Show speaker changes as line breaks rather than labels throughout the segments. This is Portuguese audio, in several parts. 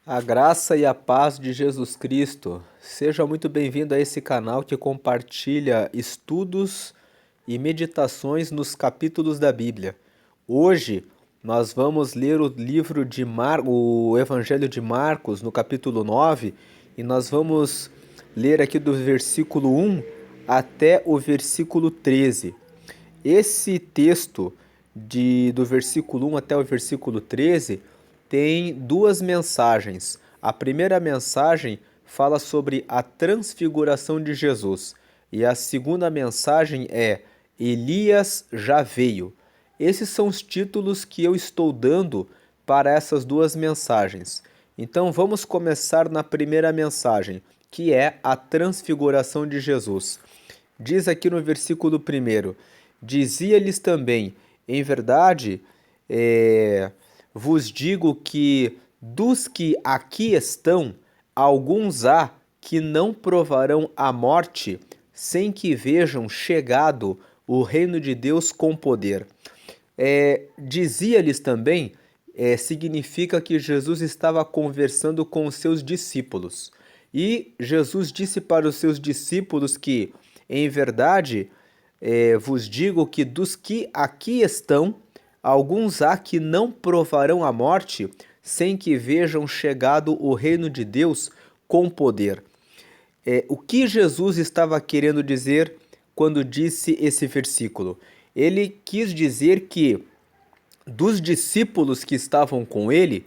A graça e a paz de Jesus Cristo. Seja muito bem-vindo a esse canal que compartilha estudos e meditações nos capítulos da Bíblia. Hoje nós vamos ler o livro de o Evangelho de Marcos, no capítulo 9, e nós vamos ler aqui do versículo 1 até o versículo 13. Esse texto do versículo 1 até o versículo 13 tem duas mensagens. A primeira mensagem fala sobre a transfiguração de Jesus e a segunda mensagem é Elias já veio. Esses são os títulos que eu estou dando para essas duas mensagens. Então vamos começar na primeira mensagem, que é a transfiguração de Jesus. Diz aqui no versículo 1: Dizia-lhes também, em verdade, vos digo que dos que aqui estão, alguns há que não provarão a morte sem que vejam chegado o reino de Deus com poder. Dizia-lhes também, significa que Jesus estava conversando com os seus discípulos. E Jesus disse para os seus discípulos que, em verdade, vos digo que dos que aqui estão, alguns há que não provarão a morte sem que vejam chegado o reino de Deus com poder. O que Jesus estava querendo dizer quando disse esse versículo? Ele quis dizer que dos discípulos que estavam com ele,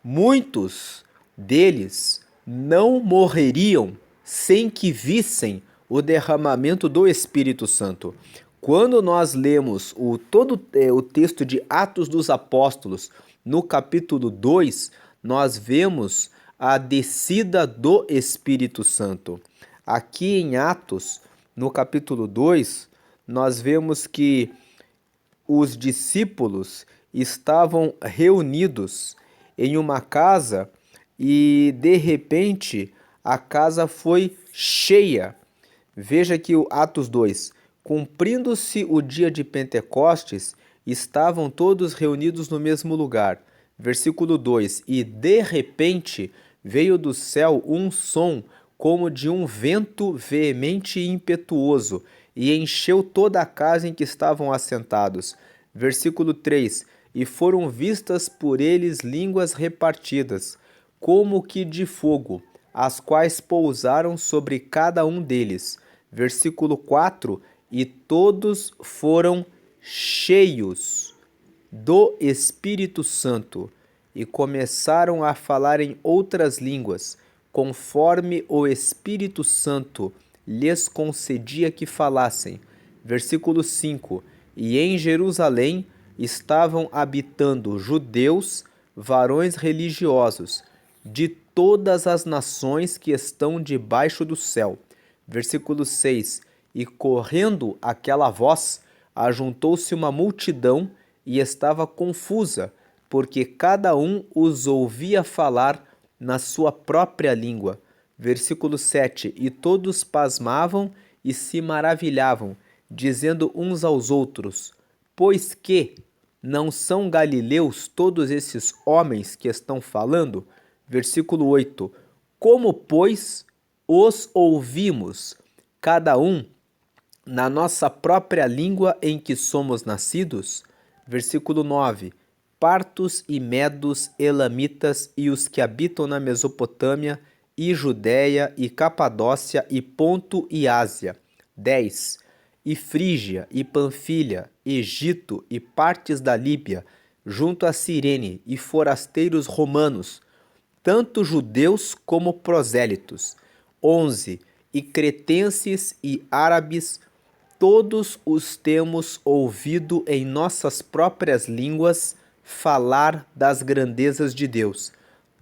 muitos deles não morreriam sem que vissem o derramamento do Espírito Santo. Quando nós lemos todo o texto de Atos dos Apóstolos, no capítulo 2, nós vemos a descida do Espírito Santo. Aqui em Atos, no capítulo 2, nós vemos que os discípulos estavam reunidos em uma casa e de repente a casa foi cheia. Veja aqui o Atos 2. Cumprindo-se o dia de Pentecostes, estavam todos reunidos no mesmo lugar. Versículo 2: E de repente veio do céu um som como de um vento veemente e impetuoso, e encheu toda a casa em que estavam assentados. Versículo 3: E foram vistas por eles línguas repartidas, como que de fogo, as quais pousaram sobre cada um deles. Versículo 4: E todos foram cheios do Espírito Santo e começaram a falar em outras línguas, conforme o Espírito Santo lhes concedia que falassem. Versículo 5: E em Jerusalém estavam habitando judeus, varões religiosos, de todas as nações que estão debaixo do céu. Versículo 6: E correndo aquela voz, ajuntou-se uma multidão e estava confusa, porque cada um os ouvia falar na sua própria língua. Versículo 7: E todos pasmavam e se maravilhavam, dizendo uns aos outros: Pois que não são galileus todos esses homens que estão falando? Versículo 8: Como, pois, os ouvimos, cada um na nossa própria língua em que somos nascidos? Versículo 9: Partos e medos, elamitas e os que habitam na Mesopotâmia e Judéia e Capadócia e Ponto e Ásia. 10: E Frígia e Panfilha, Egito e partes da Líbia, junto a Cirene e forasteiros romanos, tanto judeus como prosélitos. 11: E cretenses e árabes, todos os temos ouvido em nossas próprias línguas falar das grandezas de Deus.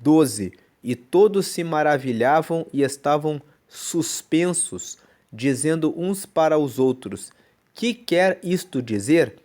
12: E todos se maravilhavam e estavam suspensos, dizendo uns para os outros: Que quer isto dizer?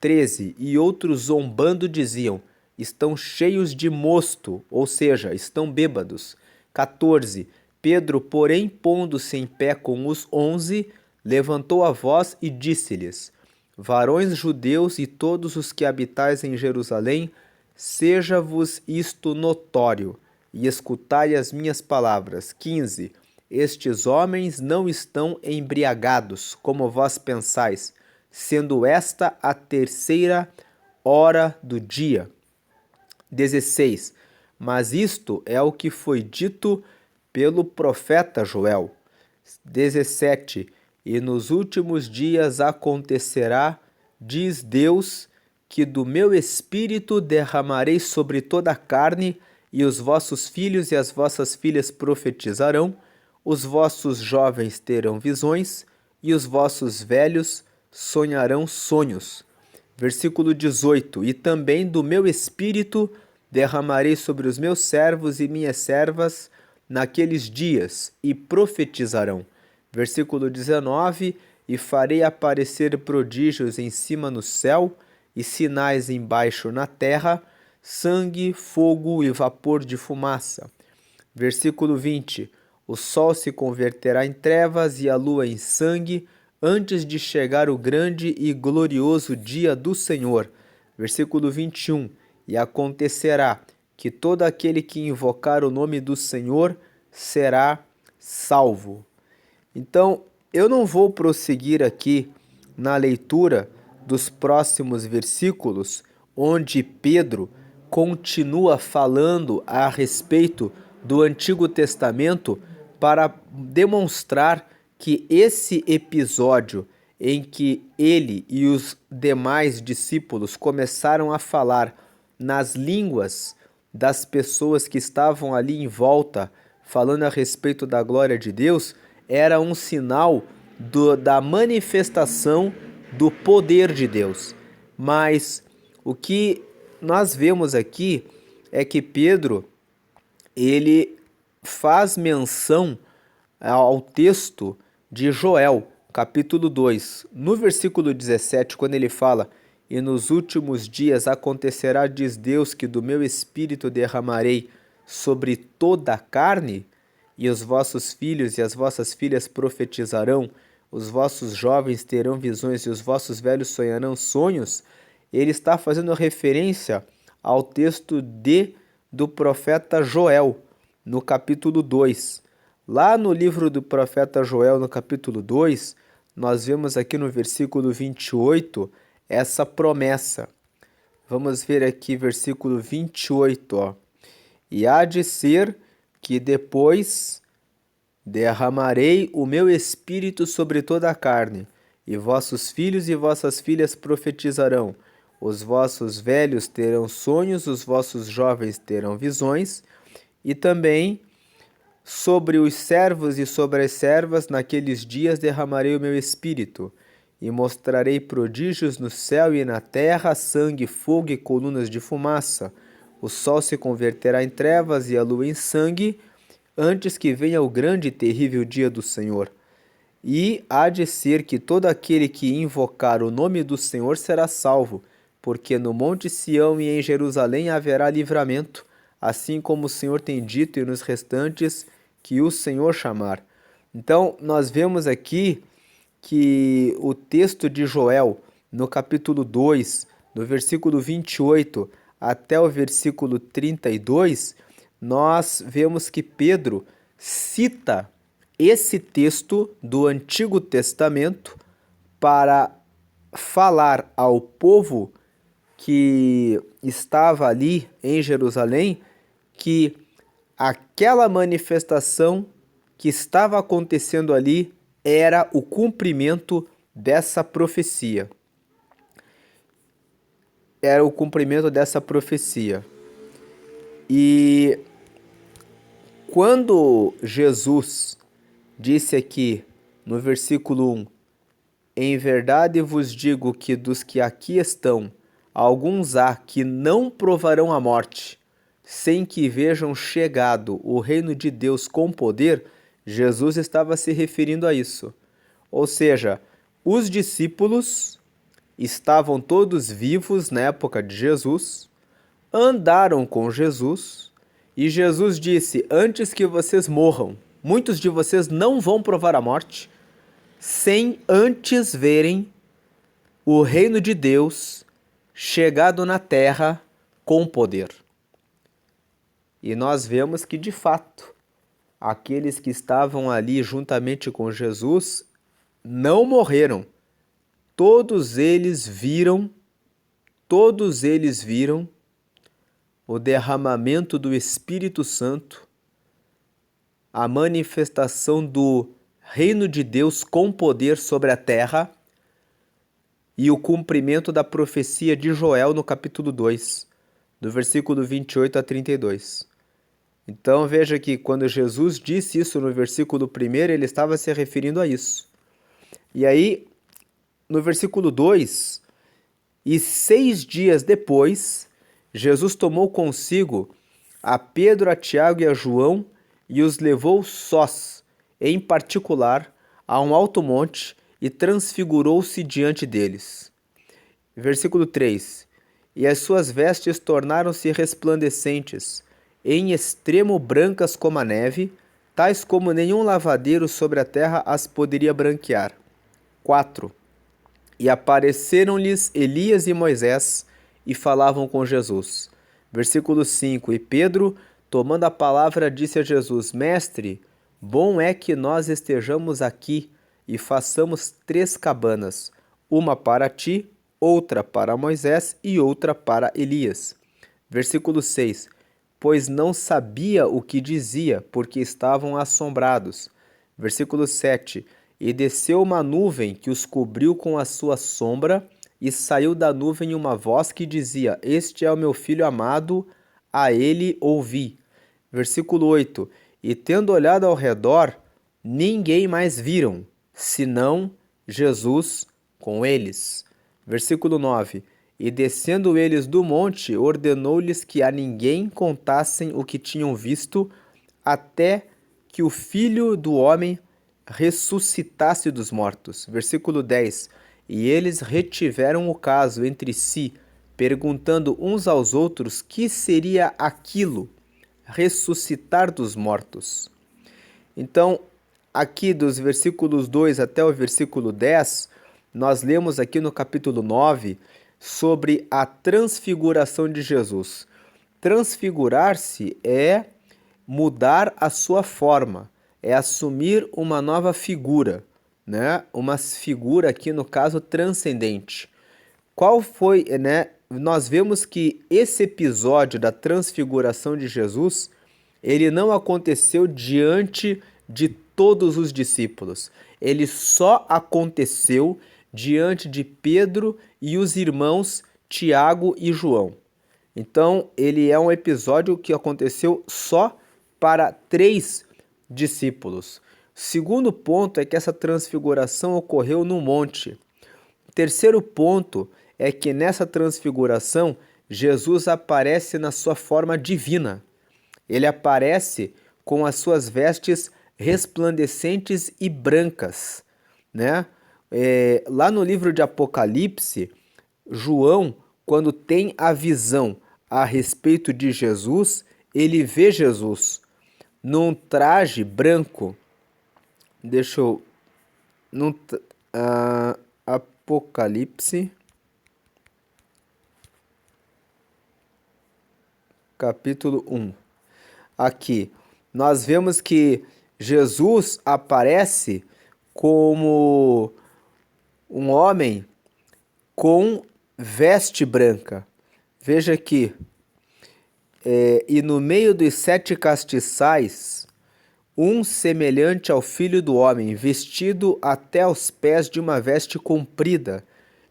13: E outros zombando diziam: Estão cheios de mosto, ou seja, estão bêbados. 14: Pedro, porém, pondo-se em pé com os 11, levantou a voz e disse-lhes: Varões judeus e todos os que habitais em Jerusalém, seja-vos isto notório, e escutai as minhas palavras. 15. Estes homens não estão embriagados, como vós pensais, sendo esta a terceira hora do dia. 16. Mas isto é o que foi dito pelo profeta Joel. 17. E nos últimos dias acontecerá, diz Deus, que do meu espírito derramarei sobre toda a carne, e os vossos filhos e as vossas filhas profetizarão, os vossos jovens terão visões, e os vossos velhos sonharão sonhos. Versículo 18. E também do meu espírito derramarei sobre os meus servos e minhas servas naqueles dias, e profetizarão. Versículo 19. E farei aparecer prodígios em cima no céu, e sinais embaixo na terra, sangue, fogo e vapor de fumaça. Versículo 20. O sol se converterá em trevas e a lua em sangue, antes de chegar o grande e glorioso dia do Senhor. Versículo 21. E acontecerá que todo aquele que invocar o nome do Senhor será salvo. Então, eu não vou prosseguir aqui na leitura dos próximos versículos, onde Pedro continua falando a respeito do Antigo Testamento para demonstrar que esse episódio em que ele e os demais discípulos começaram a falar nas línguas das pessoas que estavam ali em volta, falando a respeito da glória de Deus, era um sinal da manifestação do poder de Deus. Mas o que nós vemos aqui é que Pedro, ele faz menção ao texto de Joel, capítulo 2. No versículo 17, quando ele fala: e nos últimos dias acontecerá, diz Deus, que do meu espírito derramarei sobre toda a carne, e os vossos filhos e as vossas filhas profetizarão, os vossos jovens terão visões e os vossos velhos sonharão sonhos. Ele está fazendo referência ao texto do profeta Joel, no capítulo 2. Lá no livro do profeta Joel, no capítulo 2, nós vemos aqui no versículo 28 essa promessa. Vamos ver aqui versículo 28, ó. E há de ser que depois derramarei o meu espírito sobre toda a carne, e vossos filhos e vossas filhas profetizarão, os vossos velhos terão sonhos, os vossos jovens terão visões, e também sobre os servos e sobre as servas naqueles dias derramarei o meu espírito, e mostrarei prodígios no céu e na terra, sangue, fogo e colunas de fumaça. O sol se converterá em trevas e a lua em sangue, antes que venha o grande e terrível dia do Senhor. E há de ser que todo aquele que invocar o nome do Senhor será salvo, porque no monte Sião e em Jerusalém haverá livramento, assim como o Senhor tem dito, e nos restantes que o Senhor chamar. Então, nós vemos aqui que o texto de Joel, no capítulo 2, no versículo 28 até o versículo 32, nós vemos que Pedro cita esse texto do Antigo Testamento para falar ao povo que estava ali em Jerusalém que aquela manifestação que estava acontecendo ali era o cumprimento dessa profecia. Era o cumprimento dessa profecia. E quando Jesus disse aqui no versículo 1: em verdade vos digo que dos que aqui estão, alguns há que não provarão a morte, sem que vejam chegado o reino de Deus com poder, Jesus estava se referindo a isso. Ou seja, os discípulos estavam todos vivos na época de Jesus, andaram com Jesus, e Jesus disse: antes que vocês morram, muitos de vocês não vão provar a morte, sem antes verem o reino de Deus chegado na terra com poder. E nós vemos que, de fato, aqueles que estavam ali juntamente com Jesus não morreram. Todos eles viram, todos eles viram o derramamento do Espírito Santo, a manifestação do reino de Deus com poder sobre a terra e o cumprimento da profecia de Joel no capítulo 2, do versículo 28 a 32. Então veja que quando Jesus disse isso no versículo 1, ele estava se referindo a isso. E aí, no versículo 2, e 6 dias depois, Jesus tomou consigo a Pedro, a Tiago e a João e os levou sós, em particular, a um alto monte e transfigurou-se diante deles. Versículo 3. E as suas vestes tornaram-se resplandecentes, em extremo brancas como a neve, tais como nenhum lavadeiro sobre a terra as poderia branquear. 4. E apareceram-lhes Elias e Moisés e falavam com Jesus. Versículo 5. E Pedro, tomando a palavra, disse a Jesus: Mestre, bom é que nós estejamos aqui e façamos 3 cabanas, uma para ti, outra para Moisés e outra para Elias. Versículo 6. Pois não sabia o que dizia, porque estavam assombrados. Versículo 7. E desceu uma nuvem que os cobriu com a sua sombra, e saiu da nuvem uma voz que dizia: Este é o meu filho amado, a ele ouvi. Versículo 8. E tendo olhado ao redor, ninguém mais viram, senão Jesus com eles. Versículo 9. E descendo eles do monte, ordenou-lhes que a ninguém contassem o que tinham visto, até que o Filho do Homem ressuscitasse dos mortos. Versículo 10. E eles retiveram o caso entre si, perguntando uns aos outros que seria aquilo, ressuscitar dos mortos. Então, aqui dos versículos 2 até o versículo 10, nós lemos aqui no capítulo 9 sobre a transfiguração de Jesus. Transfigurar-se é mudar a sua forma, é assumir uma nova figura, né? Uma figura aqui, no caso, transcendente. Qual foi, né? Nós vemos que esse episódio da transfiguração de Jesus, ele não aconteceu diante de todos os discípulos. Ele só aconteceu diante de Pedro e os irmãos Tiago e João. Então, ele é um episódio que aconteceu só para 3 discípulos. Segundo ponto é que essa transfiguração ocorreu no monte. Terceiro ponto é que nessa transfiguração, Jesus aparece na sua forma divina. Ele aparece com as suas vestes resplandecentes e brancas, né? Lá no livro de Apocalipse, João, quando tem a visão a respeito de Jesus, ele vê Jesus num traje branco. Deixa eu... Apocalipse, capítulo 1. Aqui, nós vemos que Jesus aparece como um homem com veste branca. Veja aqui. E no meio dos 7 castiçais, um semelhante ao Filho do Homem, vestido até aos pés de uma veste comprida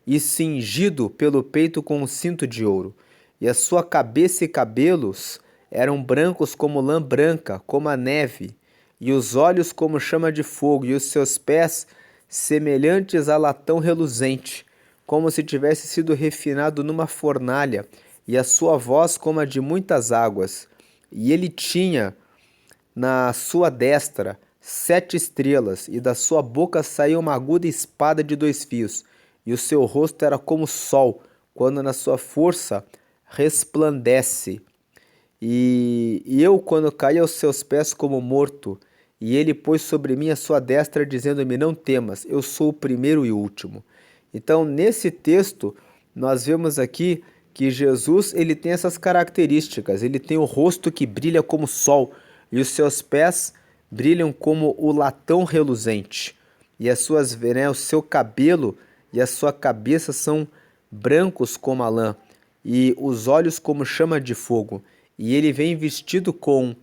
e cingido pelo peito com um cinto de ouro. E a sua cabeça e cabelos eram brancos como lã branca, como a neve, e os olhos como chama de fogo, e os seus pés semelhantes a latão reluzente, como se tivesse sido refinado numa fornalha, e a sua voz como a de muitas águas. E ele tinha na sua destra 7 estrelas, e da sua boca saía uma aguda espada de 2 fios, e o seu rosto era como o sol, quando na sua força resplandece. E eu, quando caí aos seus pés como morto, e ele pôs sobre mim a sua destra, dizendo-me: não temas, eu sou o primeiro e o último. Então, nesse texto, nós vemos aqui que Jesus ele tem essas características. Ele tem o rosto que brilha como o sol e os seus pés brilham como o latão reluzente. E as suas, né, o seu cabelo e a sua cabeça são brancos como a lã e os olhos como chama de fogo. E ele vem vestido com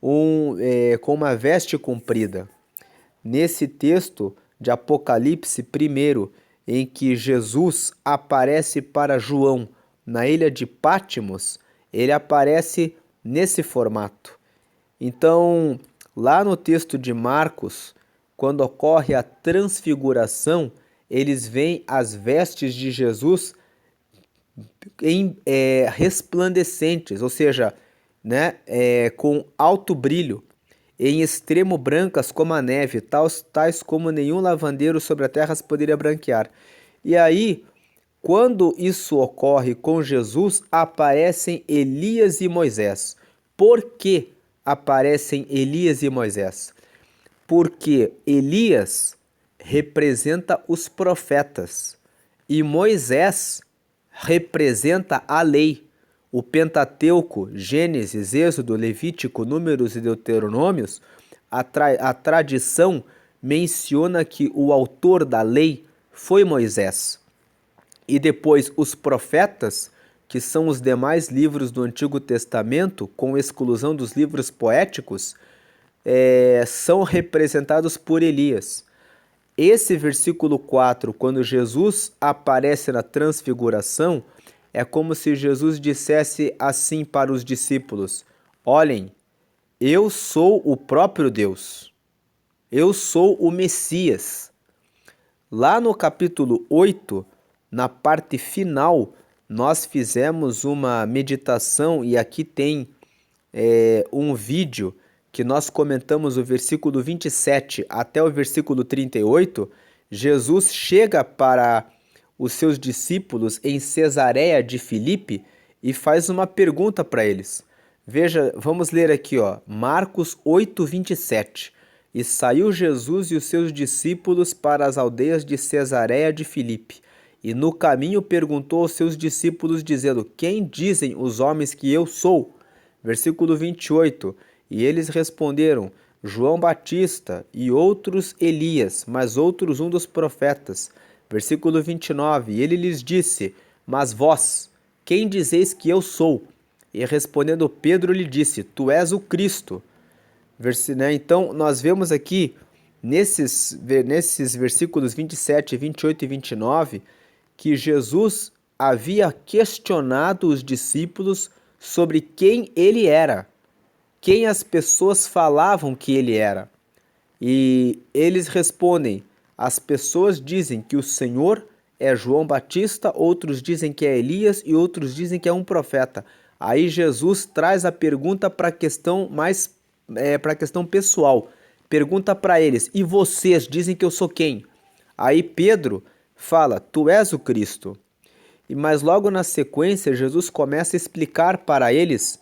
com uma veste comprida. Nesse texto de Apocalipse 1, em que Jesus aparece para João na ilha de Patmos, ele aparece nesse formato. Então, lá no texto de Marcos, quando ocorre a transfiguração, eles veem as vestes de Jesus resplandecentes, ou seja, né, com alto brilho, em extremo brancas como a neve, tais como nenhum lavandeiro sobre a terra as poderia branquear. E aí, quando isso ocorre com Jesus, aparecem Elias e Moisés. Por que aparecem Elias e Moisés? Porque Elias representa os profetas e Moisés representa a lei. O Pentateuco, Gênesis, Êxodo, Levítico, Números e Deuteronômios, a tradição menciona que o autor da lei foi Moisés. E depois os profetas, que são os demais livros do Antigo Testamento, com exclusão dos livros poéticos, são representados por Elias. Esse versículo 4, quando Jesus aparece na transfiguração, é como se Jesus dissesse assim para os discípulos: olhem, eu sou o próprio Deus, eu sou o Messias. Lá no capítulo 8, na parte final, nós fizemos uma meditação e aqui tem um vídeo que nós comentamos o versículo 27 até o versículo 38. Jesus chega para os seus discípulos em Cesareia de Filipe e faz uma pergunta para eles. Veja, vamos ler aqui, ó, Marcos 8, 27. E saiu Jesus e os seus discípulos para as aldeias de Cesareia de Filipe. E no caminho perguntou aos seus discípulos, dizendo: quem dizem os homens que eu sou? Versículo 28. E eles responderam: João Batista, e outros Elias, mas outros um dos profetas. Versículo 29. E ele lhes disse: mas vós, quem dizeis que eu sou? E respondendo Pedro lhe disse: tu és o Cristo. Então, nós vemos aqui, nesses versículos 27, 28 e 29, que Jesus havia questionado os discípulos sobre quem ele era, quem as pessoas falavam que ele era. E eles respondem: as pessoas dizem que o Senhor é João Batista, outros dizem que é Elias e outros dizem que é um profeta. Aí Jesus traz a pergunta para a questão para a questão pessoal. Pergunta para eles: e vocês dizem que eu sou quem? Aí Pedro fala: tu és o Cristo. Mas logo na sequência Jesus começa a explicar para eles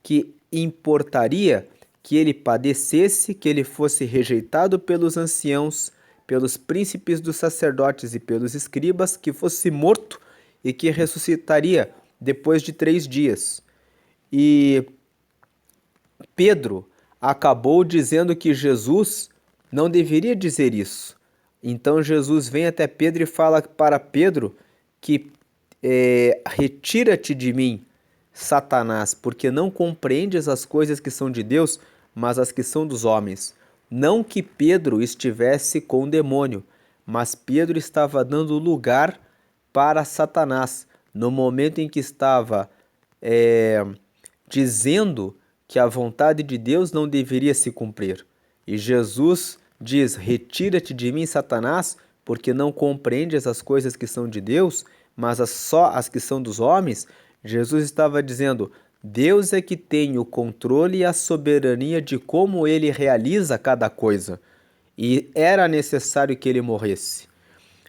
que importaria que ele padecesse, que ele fosse rejeitado pelos anciãos, pelos príncipes dos sacerdotes e pelos escribas, que fosse morto e que ressuscitaria depois de 3 dias. E Pedro acabou dizendo que Jesus não deveria dizer isso. Então Jesus vem até Pedro e fala para Pedro que retira-te de mim, Satanás, porque não compreendes as coisas que são de Deus, mas as que são dos homens. Não que Pedro estivesse com o demônio, mas Pedro estava dando lugar para Satanás, no momento em que estava dizendo que a vontade de Deus não deveria se cumprir. E Jesus diz: retira-te de mim, Satanás, porque não compreendes as coisas que são de Deus, mas só as que são dos homens. Jesus estava dizendo: Deus é que tem o controle e a soberania de como ele realiza cada coisa. E era necessário que ele morresse.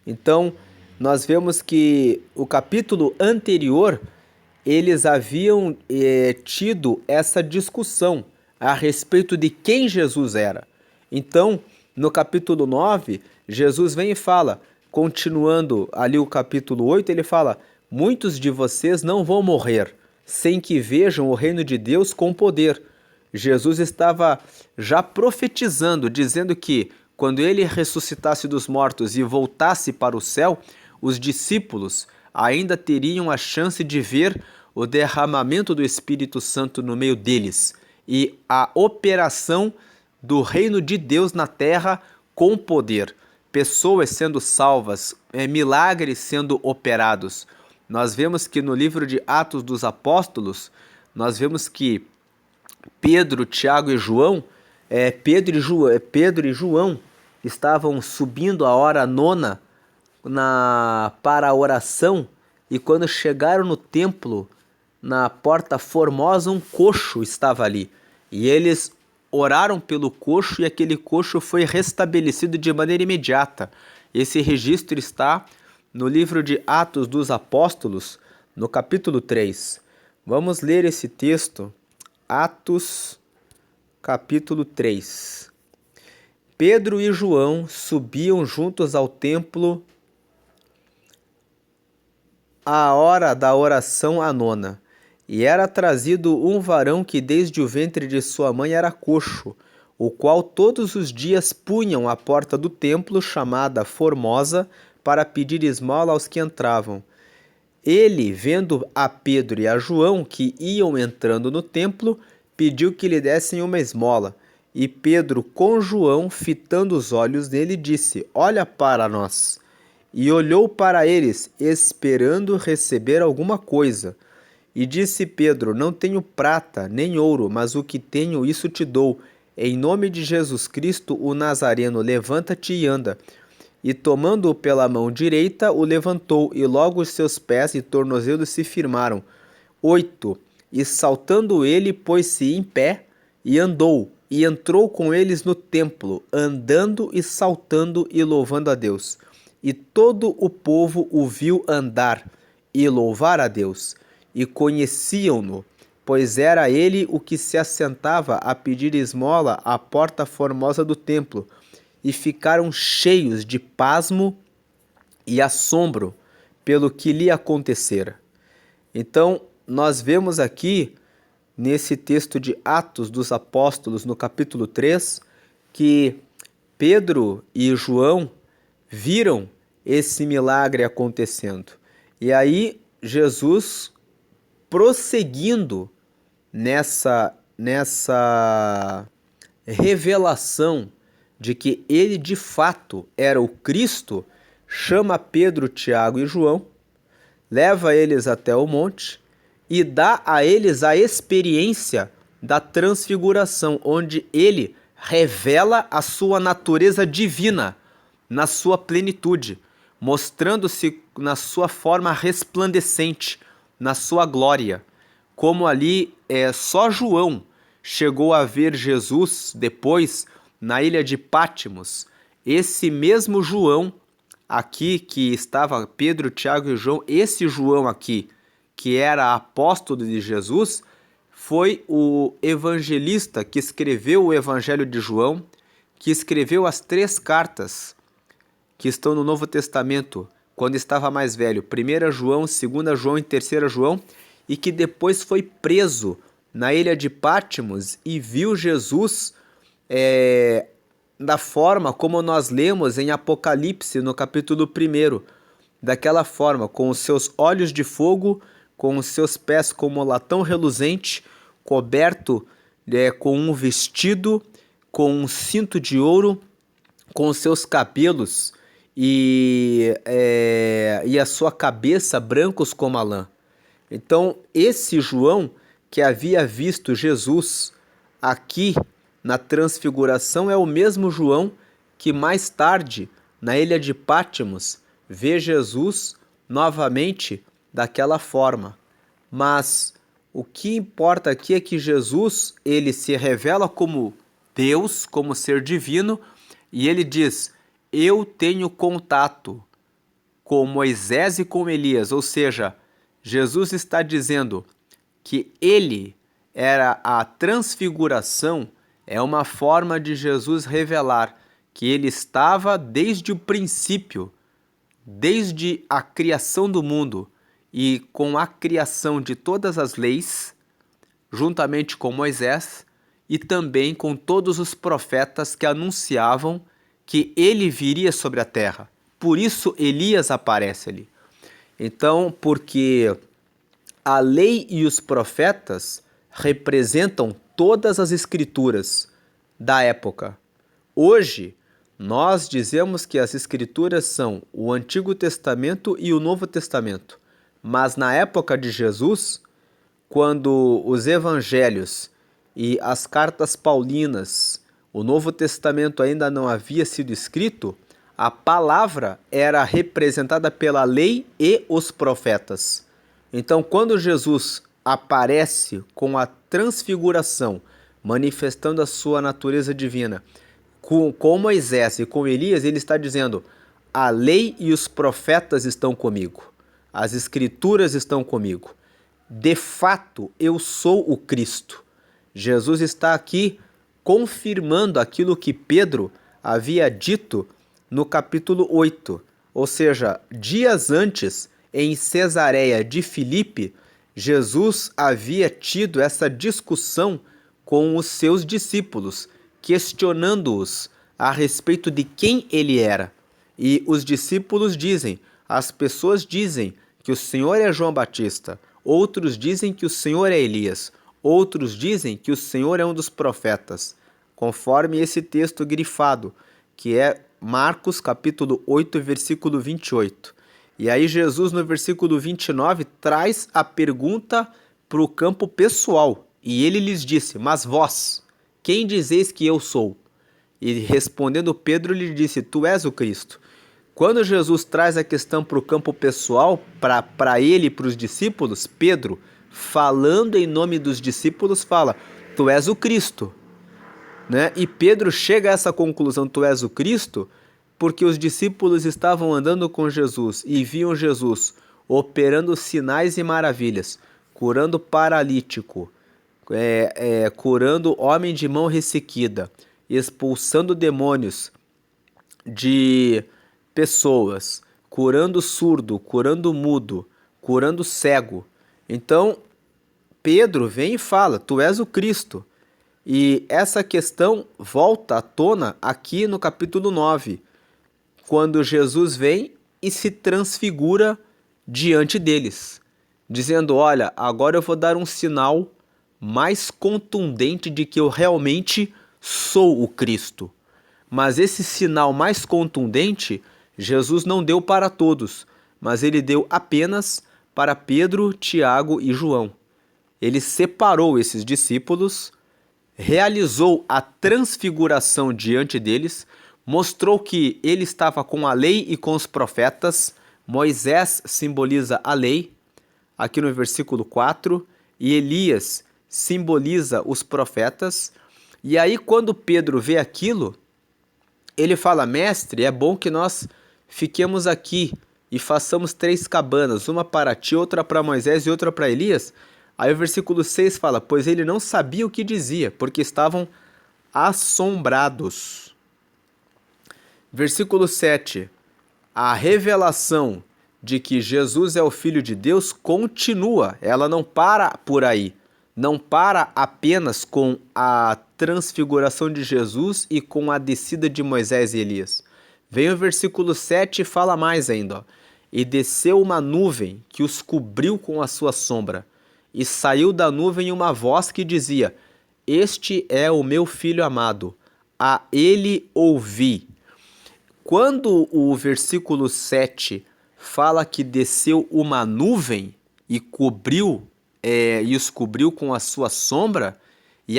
Então, nós vemos que o capítulo anterior, eles haviam tido essa discussão a respeito de quem Jesus era. Então, no capítulo 9, Jesus vem e fala, continuando ali o capítulo 8, ele fala: muitos de vocês não vão morrer sem que vejam o reino de Deus com poder. Jesus estava já profetizando, dizendo que quando ele ressuscitasse dos mortos e voltasse para o céu, os discípulos ainda teriam a chance de ver o derramamento do Espírito Santo no meio deles e a operação do reino de Deus na terra com poder. Pessoas sendo salvas, milagres sendo operados. Nós vemos que no livro de Atos dos Apóstolos, nós vemos que Pedro, Tiago e João, Pedro e João estavam subindo a hora nona para a oração, e quando chegaram no templo, na porta formosa, um coxo estava ali. E eles oraram pelo coxo e aquele coxo foi restabelecido de maneira imediata. Esse registro está no livro de Atos dos Apóstolos, no capítulo 3. Vamos ler esse texto. Atos, capítulo 3. Pedro e João subiam juntos ao templo à hora da oração à nona, e era trazido um varão que desde o ventre de sua mãe era coxo, o qual todos os dias punham à porta do templo, chamada Formosa, para pedir esmola aos que entravam. Ele, vendo a Pedro e a João, que iam entrando no templo, pediu que lhe dessem uma esmola. E Pedro, com João, fitando os olhos nele, disse: Olha para nós. E olhou para eles, esperando receber alguma coisa. E disse Pedro: Não tenho prata nem ouro, mas o que tenho, isso te dou. Em nome de Jesus Cristo, o Nazareno, levanta-te e anda. E tomando-o pela mão direita, o levantou, e logo os seus pés e tornozelos se firmaram. 8. E saltando ele, pôs-se em pé, e andou, e entrou com eles no templo, andando e saltando e louvando a Deus. E todo o povo o viu andar e louvar a Deus, e conheciam-no, pois era ele o que se assentava a pedir esmola à porta formosa do templo, e ficaram cheios de pasmo e assombro pelo que lhe acontecera. Então, nós vemos aqui, nesse texto de Atos dos Apóstolos, no capítulo 3, que Pedro e João viram esse milagre acontecendo. E aí, Jesus, prosseguindo nessa revelação de que ele de fato era o Cristo, chama Pedro, Tiago e João, leva eles até o monte e dá a eles a experiência da transfiguração, onde ele revela a sua natureza divina na sua plenitude, mostrando-se na sua forma resplandecente, na sua glória. Como ali só João chegou a ver Jesus depois na ilha de Pátimos, esse mesmo João aqui, que estava Pedro, Tiago e João, esse João aqui, que era apóstolo de Jesus, foi o evangelista que escreveu o Evangelho de João, que escreveu as 3 cartas que estão no Novo Testamento, quando estava mais velho, 1 João, 2 João e 3 João, e que depois foi preso na ilha de Pátimos e viu Jesus da forma como nós lemos em Apocalipse, no capítulo 1, daquela forma, com os seus olhos de fogo, com os seus pés como latão reluzente, coberto com um vestido, com um cinto de ouro, com os seus cabelos e a sua cabeça brancos como a lã. Então, esse João, que havia visto Jesus aqui na transfiguração, é o mesmo João que mais tarde, na ilha de Pátimos, vê Jesus novamente daquela forma. Mas o que importa aqui é que Jesus, ele se revela como Deus, como ser divino, e ele diz: eu tenho contato com Moisés e com Elias. Ou seja, Jesus está dizendo que ele era a transfiguração, é uma forma de Jesus revelar que ele estava desde o princípio, desde a criação do mundo, e com a criação de todas as leis, juntamente com Moisés, e também com todos os profetas que anunciavam que ele viria sobre a terra. Por isso Elias aparece ali. Então, porque a lei e os profetas representam todas as escrituras da época. Hoje, nós dizemos que as escrituras são o Antigo Testamento e o Novo Testamento. Mas na época de Jesus, quando os evangelhos e as cartas paulinas, o Novo Testamento ainda não havia sido escrito, a palavra era representada pela lei e os profetas. Então, quando Jesus aparece com a transfiguração, manifestando a sua natureza divina, com Moisés e com Elias, ele está dizendo: a lei e os profetas estão comigo, as escrituras estão comigo. De fato, eu sou o Cristo. Jesus está aqui confirmando aquilo que Pedro havia dito no capítulo 8. Ou seja, dias antes, em Cesareia de Filipe, Jesus havia tido essa discussão com os seus discípulos, questionando-os a respeito de quem ele era. E os discípulos dizem, as pessoas dizem que o Senhor é João Batista, outros dizem que o Senhor é Elias, outros dizem que o Senhor é um dos profetas, conforme esse texto grifado, que é Marcos capítulo 8, versículo 28. E aí Jesus, no versículo 29, traz a pergunta para o campo pessoal. E ele lhes disse: mas vós, quem dizeis que eu sou? E respondendo Pedro, lhe disse: tu és o Cristo. Quando Jesus traz a questão para o campo pessoal, para ele e para os discípulos, Pedro, falando em nome dos discípulos, fala: tu és o Cristo. Né? E Pedro chega a essa conclusão: tu és o Cristo, porque os discípulos estavam andando com Jesus e viam Jesus operando sinais e maravilhas, curando paralítico, curando homem de mão ressequida, expulsando demônios de pessoas, curando surdo, curando mudo, curando cego. Então, Pedro vem e fala: tu és o Cristo. E essa questão volta à tona aqui no capítulo 9, quando Jesus vem e se transfigura diante deles, dizendo: olha, agora eu vou dar um sinal mais contundente de que eu realmente sou o Cristo. Mas esse sinal mais contundente, Jesus não deu para todos, mas ele deu apenas para Pedro, Tiago e João. Ele separou esses discípulos, realizou a transfiguração diante deles, mostrou que ele estava com a lei e com os profetas. Moisés simboliza a lei, aqui no versículo 4, e Elias simboliza os profetas. E aí, quando Pedro vê aquilo, ele fala: mestre, é bom que nós fiquemos aqui e façamos 3 cabanas, uma para ti, outra para Moisés e outra para Elias. Aí o versículo 6 fala: pois ele não sabia o que dizia, porque estavam assombrados. Versículo 7. A revelação de que Jesus é o Filho de Deus continua, ela não para por aí. Não para apenas com a transfiguração de Jesus e com a descida de Moisés e Elias. Vem o versículo 7 e fala mais ainda. Ó. E desceu uma nuvem que os cobriu com a sua sombra. E saiu da nuvem uma voz que dizia: este é o meu filho amado, a ele ouvi. Quando o versículo 7 fala que desceu uma nuvem e os cobriu com a sua sombra, e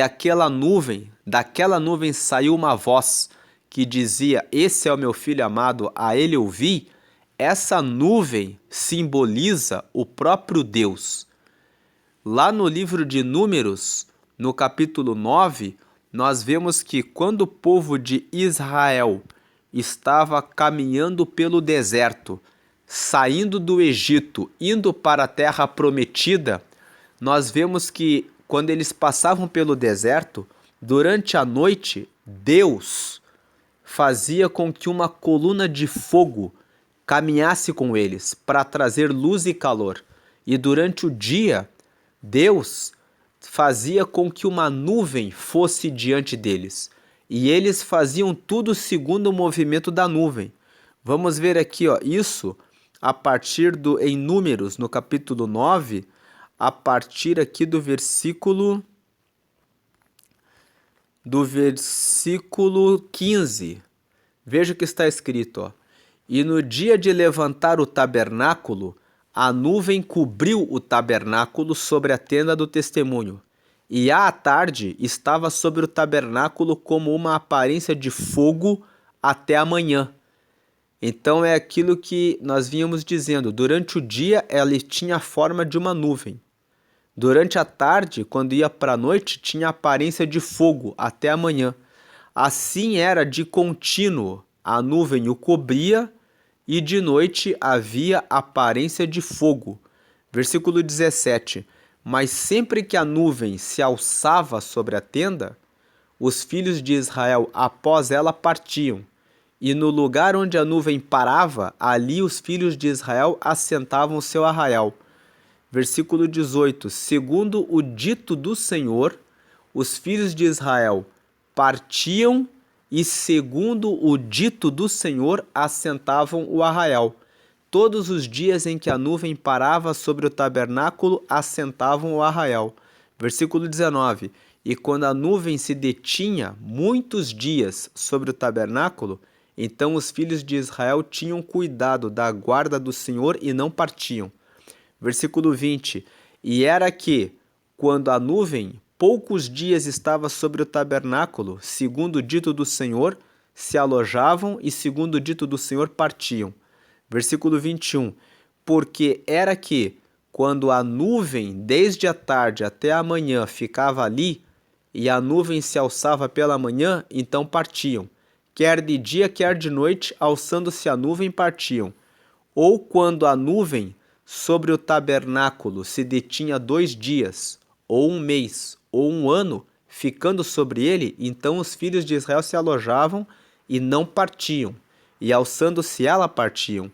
daquela nuvem saiu uma voz que dizia: esse é o meu filho amado, a ele ouvi, essa nuvem simboliza o próprio Deus. Lá no livro de Números, no capítulo 9, nós vemos que quando o povo de Israel estava caminhando pelo deserto, saindo do Egito, indo para a terra prometida, nós vemos que quando eles passavam pelo deserto, durante a noite, Deus fazia com que uma coluna de fogo caminhasse com eles para trazer luz e calor. E durante o dia, Deus fazia com que uma nuvem fosse diante deles. E eles faziam tudo segundo o movimento da nuvem. Vamos ver aqui, ó, isso a partir em Números, no capítulo 9, a partir aqui do versículo 15. Veja o que está escrito, ó. E no dia de levantar o tabernáculo, a nuvem cobriu o tabernáculo sobre a tenda do testemunho. E à tarde estava sobre o tabernáculo como uma aparência de fogo até a manhã. Então é aquilo que nós vínhamos dizendo. Durante o dia ela tinha a forma de uma nuvem. Durante a tarde, quando ia para a noite, tinha a aparência de fogo até a manhã. Assim era de contínuo. A nuvem o cobria e de noite havia aparência de fogo. Versículo 17. Mas sempre que a nuvem se alçava sobre a tenda, os filhos de Israel após ela partiam. E no lugar onde a nuvem parava, ali os filhos de Israel assentavam seu arraial. Versículo 18. Segundo o dito do Senhor, os filhos de Israel partiam e, segundo o dito do Senhor, assentavam o arraial. Todos os dias em que a nuvem parava sobre o tabernáculo, assentavam o arraial. Versículo 19. E quando a nuvem se detinha muitos dias sobre o tabernáculo, então os filhos de Israel tinham cuidado da guarda do Senhor e não partiam. Versículo 20. E era que, quando a nuvem poucos dias estava sobre o tabernáculo, segundo o dito do Senhor, se alojavam e, segundo o dito do Senhor, partiam. Versículo 21. Porque era que, quando a nuvem, desde a tarde até a manhã, ficava ali, e a nuvem se alçava pela manhã, então partiam. Quer de dia, quer de noite, alçando-se a nuvem, partiam. Ou quando a nuvem sobre o tabernáculo se detinha 2 dias, ou 1 mês, ou 1 ano, ficando sobre ele, então os filhos de Israel se alojavam e não partiam, e alçando-se ela partiam.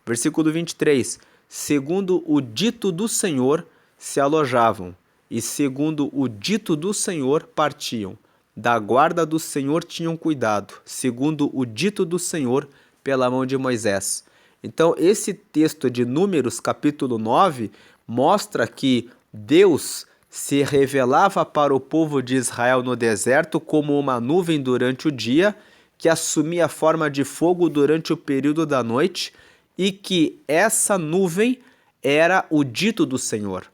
Versículo 23. Segundo o dito do Senhor se alojavam, e segundo o dito do Senhor partiam. Da guarda do Senhor tinham cuidado, segundo o dito do Senhor pela mão de Moisés. Então, esse texto de Números, capítulo 9, mostra que Deus se revelava para o povo de Israel no deserto como uma nuvem durante o dia, que assumia a forma de fogo durante o período da noite, e que essa nuvem era o dito do Senhor.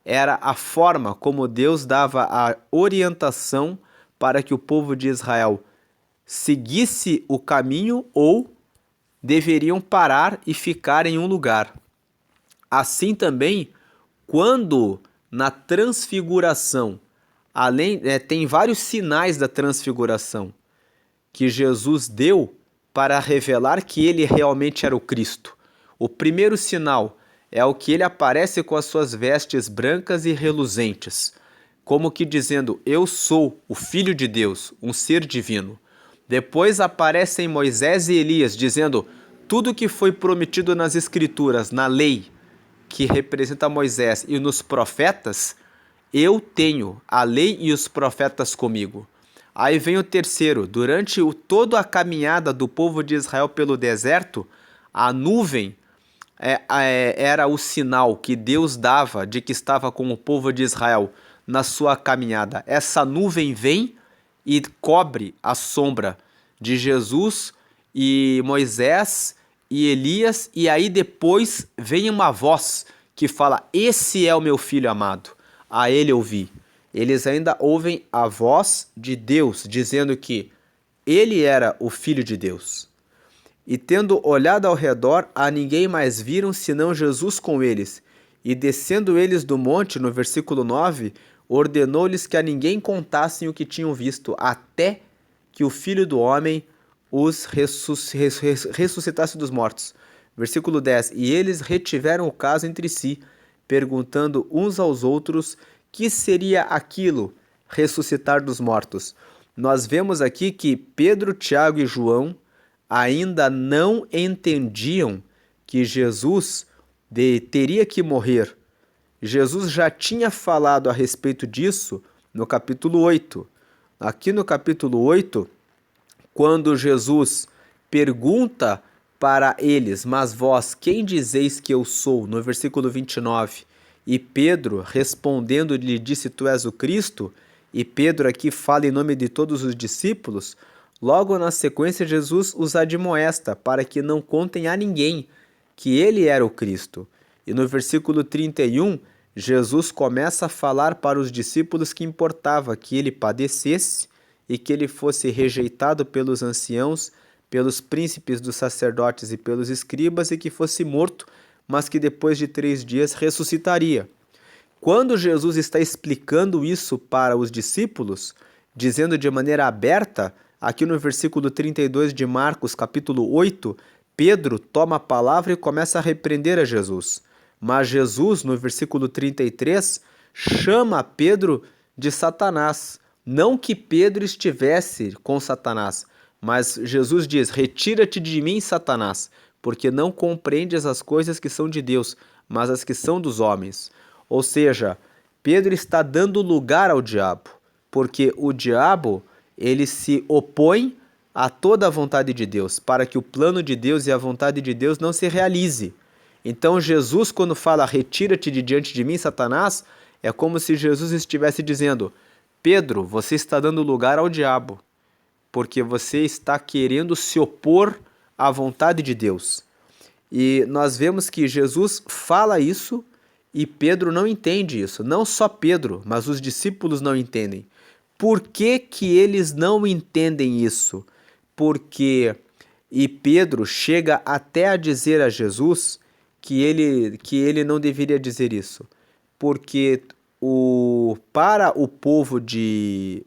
Era a forma como Deus dava a orientação para que o povo de Israel seguisse o caminho ou deveriam parar e ficar em um lugar. Assim também, quando na transfiguração, tem vários sinais da transfiguração que Jesus deu para revelar que ele realmente era o Cristo. O primeiro sinal é o que ele aparece com as suas vestes brancas e reluzentes, como que dizendo: eu sou o Filho de Deus, um ser divino. Depois aparecem Moisés e Elias dizendo: tudo que foi prometido nas Escrituras, na lei, que representa Moisés, e nos profetas, eu tenho a lei e os profetas comigo. Aí vem o terceiro: durante toda a caminhada do povo de Israel pelo deserto, a nuvem era o sinal que Deus dava de que estava com o povo de Israel na sua caminhada. Essa nuvem vem e cobre a sombra de Jesus e Moisés e Elias, e aí depois vem uma voz que fala: esse é o meu filho amado, a ele ouvi. Eles ainda ouvem a voz de Deus dizendo que ele era o Filho de Deus. E tendo olhado ao redor, a ninguém mais viram senão Jesus com eles. E descendo eles do monte, no versículo 9, ordenou-lhes que a ninguém contassem o que tinham visto, até que o Filho do Homem os ressuscitasse dos mortos. Versículo 10. E eles retiveram o caso entre si, perguntando uns aos outros que seria aquilo, ressuscitar dos mortos. Nós vemos aqui que Pedro, Tiago e João ainda não entendiam que Jesus teria que morrer Jesus já tinha falado a respeito disso no capítulo 8. Aqui no capítulo 8, quando Jesus pergunta para eles, mas vós, quem dizeis que eu sou? No versículo 29. E Pedro, respondendo, lhe disse, tu és o Cristo. E Pedro aqui fala em nome de todos os discípulos. Logo na sequência, Jesus os admoesta para que não contem a ninguém que ele era o Cristo. E no versículo 31, Jesus começa a falar para os discípulos que importava que ele padecesse e que ele fosse rejeitado pelos anciãos, pelos príncipes dos sacerdotes e pelos escribas, e que fosse morto, mas que depois de 3 dias ressuscitaria. Quando Jesus está explicando isso para os discípulos, dizendo de maneira aberta, aqui no versículo 32 de Marcos, capítulo 8, Pedro toma a palavra e começa a repreender a Jesus. Mas Jesus, no versículo 33, chama Pedro de Satanás. Não que Pedro estivesse com Satanás, mas Jesus diz, retira-te de mim, Satanás, porque não compreendes as coisas que são de Deus, mas as que são dos homens. Ou seja, Pedro está dando lugar ao diabo, porque o diabo, ele se opõe a toda a vontade de Deus, para que o plano de Deus e a vontade de Deus não se realize. Então Jesus, quando fala, retira-te de diante de mim, Satanás, é como se Jesus estivesse dizendo, Pedro, você está dando lugar ao diabo, porque você está querendo se opor à vontade de Deus. E nós vemos que Jesus fala isso e Pedro não entende isso. Não só Pedro, mas os discípulos não entendem. Por que que eles não entendem isso? E Pedro chega até a dizer a Jesus que ele não deveria dizer isso. Porque para o povo de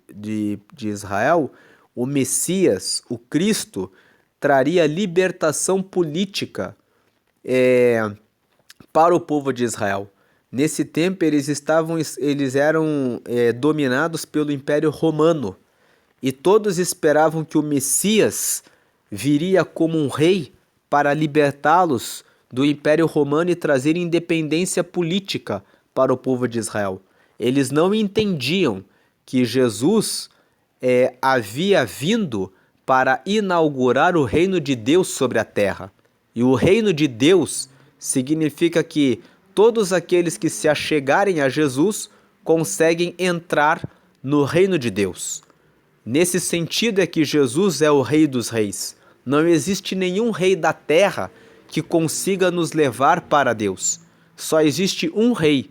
Israel, o Messias, o Cristo, traria libertação política para o povo de Israel. Nesse tempo eles eram dominados pelo Império Romano e todos esperavam que o Messias viria como um rei para libertá-los do Império Romano e trazer independência política para o povo de Israel. Eles não entendiam que Jesus havia vindo para inaugurar o reino de Deus sobre a terra. E o reino de Deus significa que todos aqueles que se achegarem a Jesus conseguem entrar no reino de Deus. Nesse sentido é que Jesus é o Rei dos Reis. Não existe nenhum rei da terra que consiga nos levar para Deus. Só existe um rei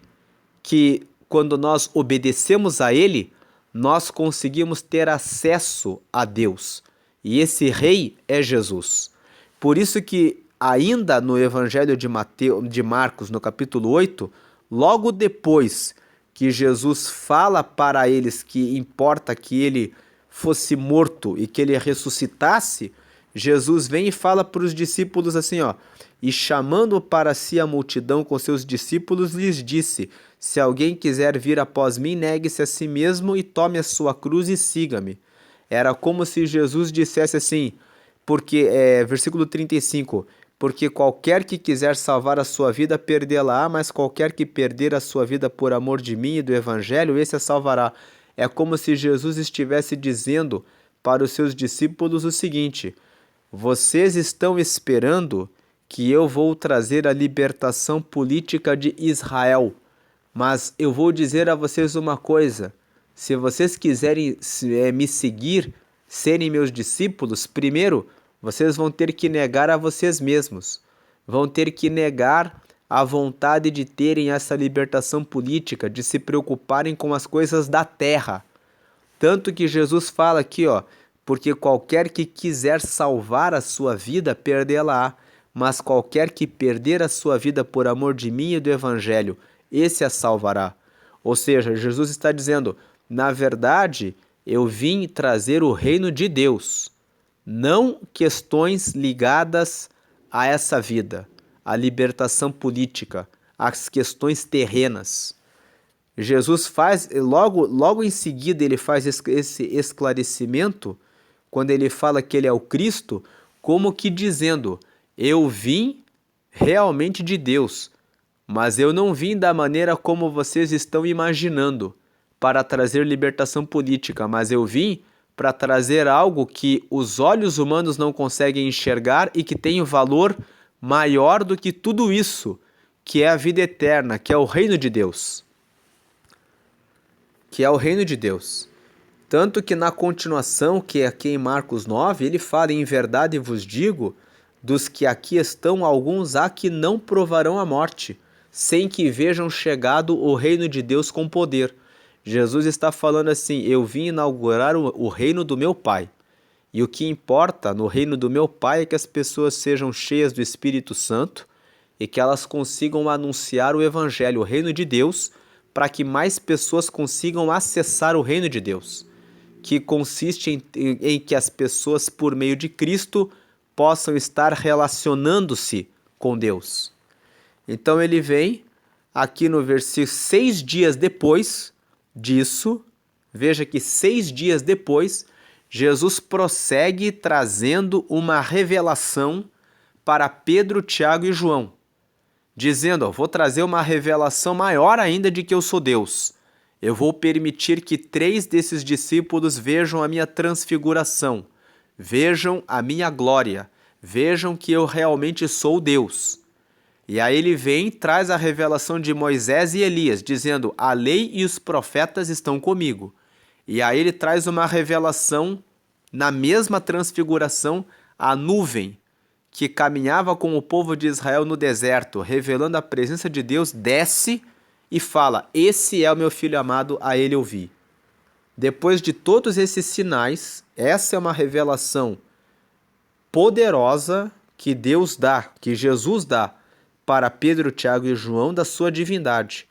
que, quando nós obedecemos a ele, nós conseguimos ter acesso a Deus. E esse rei é Jesus. Por isso que ainda no Evangelho de Marcos, no capítulo 8, logo depois que Jesus fala para eles que importa que ele fosse morto e que ele ressuscitasse, Jesus vem e fala para os discípulos assim, ó, e chamando para si a multidão com seus discípulos, lhes disse, se alguém quiser vir após mim, negue-se a si mesmo e tome a sua cruz e siga-me. Era como se Jesus dissesse assim, versículo 35, porque qualquer que quiser salvar a sua vida, perdê-la-á, mas qualquer que perder a sua vida por amor de mim e do Evangelho, esse a salvará. É como se Jesus estivesse dizendo para os seus discípulos o seguinte, vocês estão esperando que eu vou trazer a libertação política de Israel, mas eu vou dizer a vocês uma coisa, se vocês quiserem me seguir, serem meus discípulos, primeiro, vocês vão ter que negar a vocês mesmos, vão ter que negar a vontade de terem essa libertação política, de se preocuparem com as coisas da terra. Tanto que Jesus fala aqui, ó, porque qualquer que quiser salvar a sua vida, perdê-la-á, mas qualquer que perder a sua vida por amor de mim e do Evangelho, esse a salvará. Ou seja, Jesus está dizendo, na verdade, eu vim trazer o reino de Deus, não questões ligadas a essa vida, a libertação política, as questões terrenas. Jesus faz, logo em seguida ele faz esse esclarecimento, quando ele fala que ele é o Cristo, como que dizendo, eu vim realmente de Deus, Mas eu não vim da maneira como vocês estão imaginando, para trazer libertação política, mas eu vim para trazer algo que os olhos humanos não conseguem enxergar e que tem um valor maior do que tudo isso, que é a vida eterna, que é o reino de Deus. Que é o reino de Deus. Tanto que na continuação, que é aqui em Marcos 9, ele fala: em verdade vos digo, dos que aqui estão, alguns há que não provarão a morte, sem que vejam chegado o reino de Deus com poder. Jesus está falando assim: eu vim inaugurar o reino do meu Pai. E o que importa no reino do meu Pai é que as pessoas sejam cheias do Espírito Santo e que elas consigam anunciar o Evangelho, o reino de Deus, para que mais pessoas consigam acessar o reino de Deus, que consiste em que as pessoas, por meio de Cristo, possam estar relacionando-se com Deus. Então ele vem aqui no versículo 6 dias depois disso, veja que 6 dias depois, Jesus prossegue trazendo uma revelação para Pedro, Tiago e João, dizendo: vou trazer uma revelação maior ainda de que eu sou Deus. Eu vou permitir que 3 desses discípulos vejam a minha transfiguração, vejam a minha glória, vejam que eu realmente sou Deus. E aí ele vem e traz a revelação de Moisés e Elias, dizendo: a lei e os profetas estão comigo. E aí ele traz uma revelação, na mesma transfiguração, a nuvem que caminhava com o povo de Israel no deserto, revelando a presença de Deus, desce e fala: esse é o meu filho amado, a ele ouvi. Depois de todos esses sinais, essa é uma revelação poderosa que Deus dá, que Jesus dá para Pedro, Tiago e João, da sua divindade.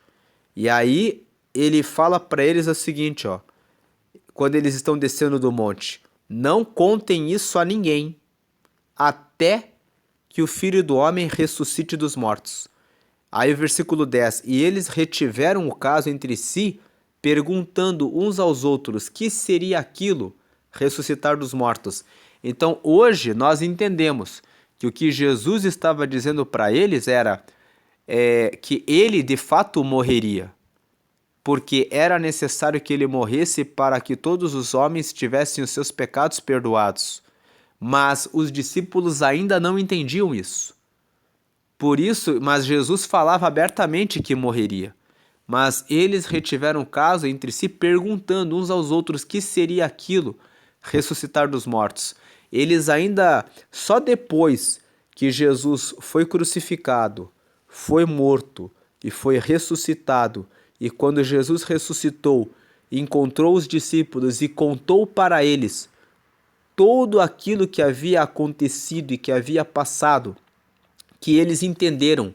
E aí ele fala para eles o seguinte, quando eles estão descendo do monte: não contem isso a ninguém, até que o Filho do Homem ressuscite dos mortos. Aí o versículo 10, e eles retiveram o caso entre si, perguntando uns aos outros, que seria aquilo, ressuscitar dos mortos? Então hoje nós entendemos que o que Jesus estava dizendo para eles era que ele de fato morreria, porque era necessário que ele morresse para que todos os homens tivessem os seus pecados perdoados. Mas os discípulos ainda não entendiam isso. Por isso, mas Jesus falava abertamente que morreria. Mas eles retiveram o caso entre si, perguntando uns aos outros que seria aquilo, ressuscitar dos mortos. Eles ainda, só depois que Jesus foi crucificado, foi morto e foi ressuscitado, e quando Jesus ressuscitou, encontrou os discípulos e contou para eles tudo aquilo que havia acontecido e que havia passado, que eles entenderam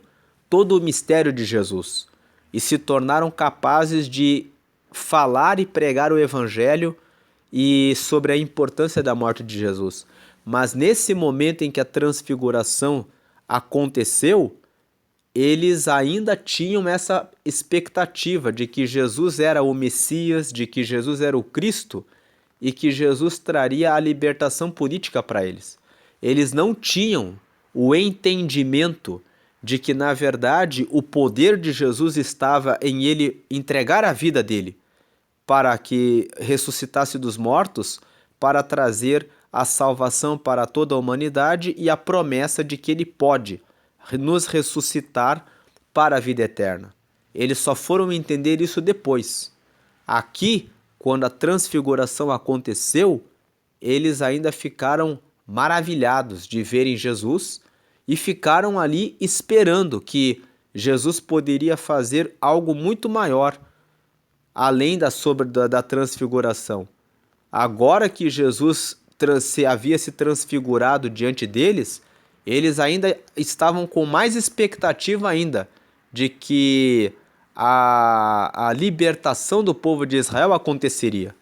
todo o mistério de Jesus e se tornaram capazes de falar e pregar o Evangelho e sobre a importância da morte de Jesus. Mas nesse momento em que a transfiguração aconteceu, eles ainda tinham essa expectativa de que Jesus era o Messias, de que Jesus era o Cristo e que Jesus traria a libertação política para eles. Eles não tinham o entendimento de que, na verdade, o poder de Jesus estava em ele entregar a vida dele para que ressuscitasse dos mortos, para trazer a salvação para toda a humanidade e a promessa de que ele pode nos ressuscitar para a vida eterna. Eles só foram entender isso depois. Aqui, quando a transfiguração aconteceu, eles ainda ficaram maravilhados de verem Jesus e ficaram ali esperando que Jesus poderia fazer algo muito maior, além da transfiguração. Agora que Jesus havia se transfigurado diante deles, eles ainda estavam com mais expectativa ainda de que a libertação do povo de Israel aconteceria.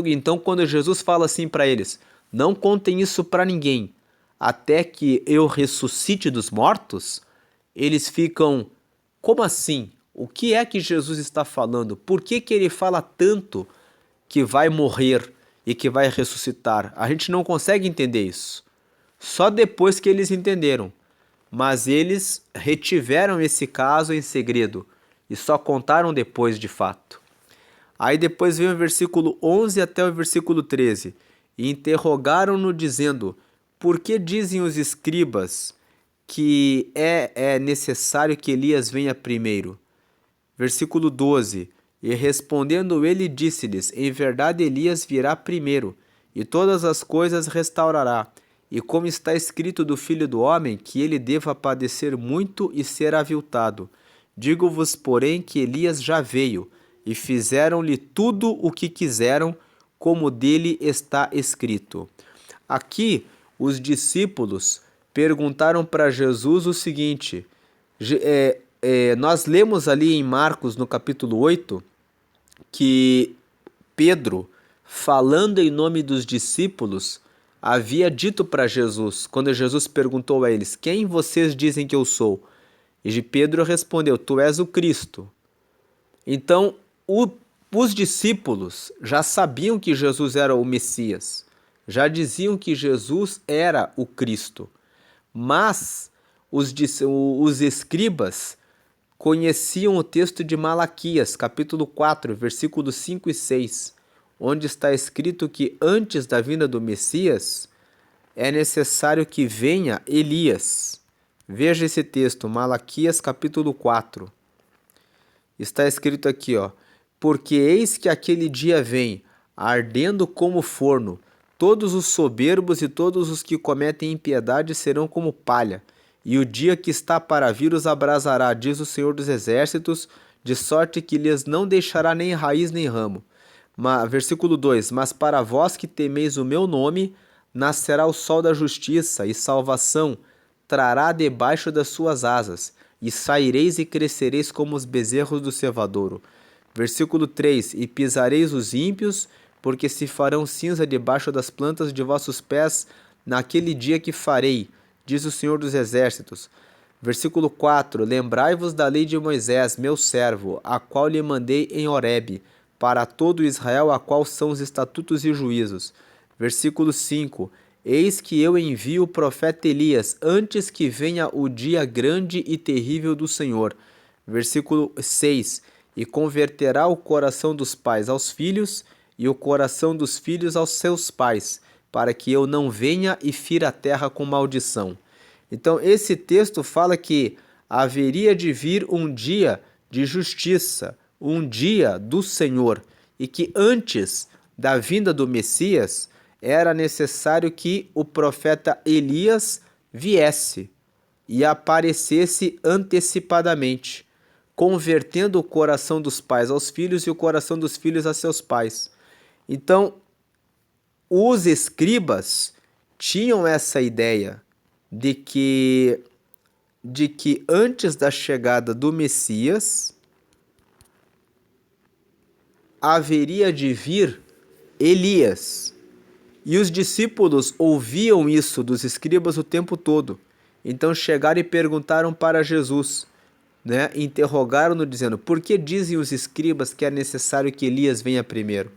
Então, quando Jesus fala assim para eles: não contem isso para ninguém, até que eu ressuscite dos mortos, eles ficam: como assim? O que é que Jesus está falando? Por que ele fala tanto que vai morrer e que vai ressuscitar? A gente não consegue entender isso. Só depois que eles entenderam. mas eles retiveram esse caso em segredo e só contaram depois de fato. Aí depois vem o versículo 11 até o versículo 13. E interrogaram-no dizendo: por que dizem os escribas que é necessário que Elias venha primeiro? Versículo 12. E respondendo ele, disse-lhes: em verdade Elias virá primeiro, e todas as coisas restaurará. E como está escrito do Filho do Homem, que ele deva padecer muito e ser aviltado. Digo-vos, porém, que Elias já veio, e fizeram-lhe tudo o que quiseram, como dele está escrito. Aqui, os discípulos perguntaram para Jesus o seguinte: nós lemos ali em Marcos, no capítulo 8, que Pedro, falando em nome dos discípulos, havia dito para Jesus, quando Jesus perguntou a eles: quem vocês dizem que eu sou? E Pedro respondeu: tu és o Cristo. Então, os discípulos já sabiam que Jesus era o Messias, já diziam que Jesus era o Cristo, mas os escribas conheciam o texto de Malaquias, capítulo 4, versículos 5 e 6, onde está escrito que antes da vinda do Messias é necessário que venha Elias. Veja esse texto, Malaquias capítulo 4. Está escrito aqui, ó: porque eis que aquele dia vem, ardendo como forno, todos os soberbos e todos os que cometem impiedade serão como palha, e o dia que está para vir os abrasará, diz o Senhor dos Exércitos, de sorte que lhes não deixará nem raiz nem ramo. Versículo 2: mas para vós que temeis o meu nome, nascerá o sol da justiça, e salvação trará debaixo das suas asas, e saireis e crescereis como os bezerros do cevadouro. Versículo 3: e pisareis os ímpios, porque se farão cinza debaixo das plantas de vossos pés naquele dia que farei, diz o Senhor dos Exércitos. Versículo 4: lembrai-vos da lei de Moisés, meu servo, a qual lhe mandei em Horebe, para todo Israel, a qual são os estatutos e juízos. Versículo 5: eis que eu envio o profeta Elias, antes que venha o dia grande e terrível do Senhor. Versículo 6: e converterá o coração dos pais aos filhos, e o coração dos filhos aos seus pais, para que eu não venha e fira a terra com maldição. Então esse texto fala que haveria de vir um dia de justiça, um dia do Senhor, e que antes da vinda do Messias era necessário que o profeta Elias viesse e aparecesse antecipadamente, convertendo o coração dos pais aos filhos e o coração dos filhos a seus pais. Então, os escribas tinham essa ideia de que antes da chegada do Messias haveria de vir Elias. E os discípulos ouviam isso dos escribas o tempo todo. Então chegaram e perguntaram para Jesus, né? Interrogaram-no dizendo: por que dizem os escribas que é necessário que Elias venha primeiro?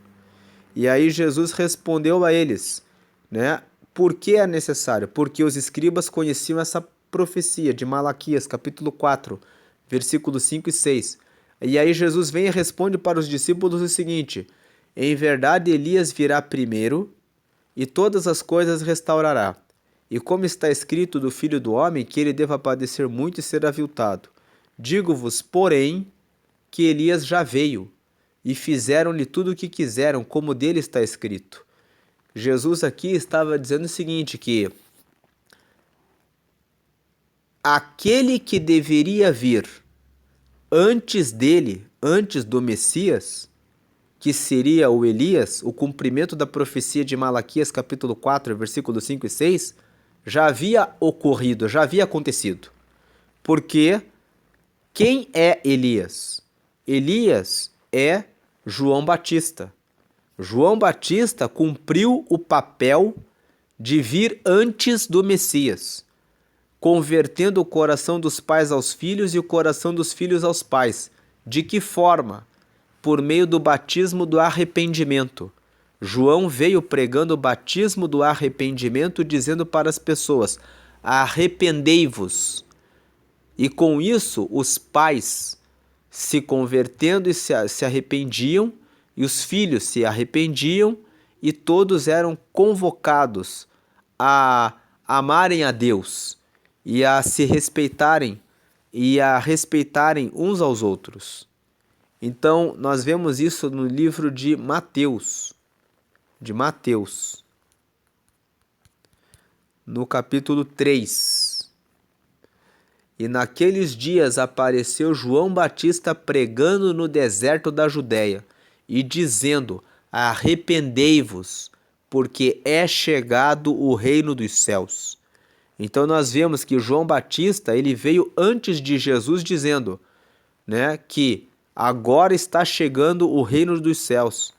E aí Jesus respondeu a eles, né? Por que é necessário? Porque os escribas conheciam essa profecia de Malaquias, capítulo 4, versículos 5 e 6. E aí Jesus vem e responde para os discípulos o seguinte: em verdade Elias virá primeiro, e todas as coisas restaurará. E como está escrito do Filho do Homem, que ele deva padecer muito e ser aviltado. Digo-vos, porém, que Elias já veio, e fizeram-lhe tudo o que quiseram, como dele está escrito. Jesus aqui estava dizendo o seguinte, que aquele que deveria vir antes dele, antes do Messias, que seria o Elias, o cumprimento da profecia de Malaquias capítulo 4, versículos 5 e 6, já havia ocorrido, já havia acontecido. Porque quem é Elias? Elias é João Batista. João Batista cumpriu o papel de vir antes do Messias, convertendo o coração dos pais aos filhos e o coração dos filhos aos pais. De que forma? Por meio do batismo do arrependimento. João veio pregando o batismo do arrependimento, dizendo para as pessoas: arrependei-vos. E com isso, os pais se convertendo e se arrependiam, e os filhos se arrependiam, e todos eram convocados a amarem a Deus e a se respeitarem e a respeitarem uns aos outros. Então, nós vemos isso no livro de Mateus, no capítulo 3. E naqueles dias apareceu João Batista pregando no deserto da Judéia e dizendo: arrependei-vos, porque é chegado o reino dos céus. Então nós vemos que João Batista, ele veio antes de Jesus dizendo, né, que agora está chegando o reino dos céus,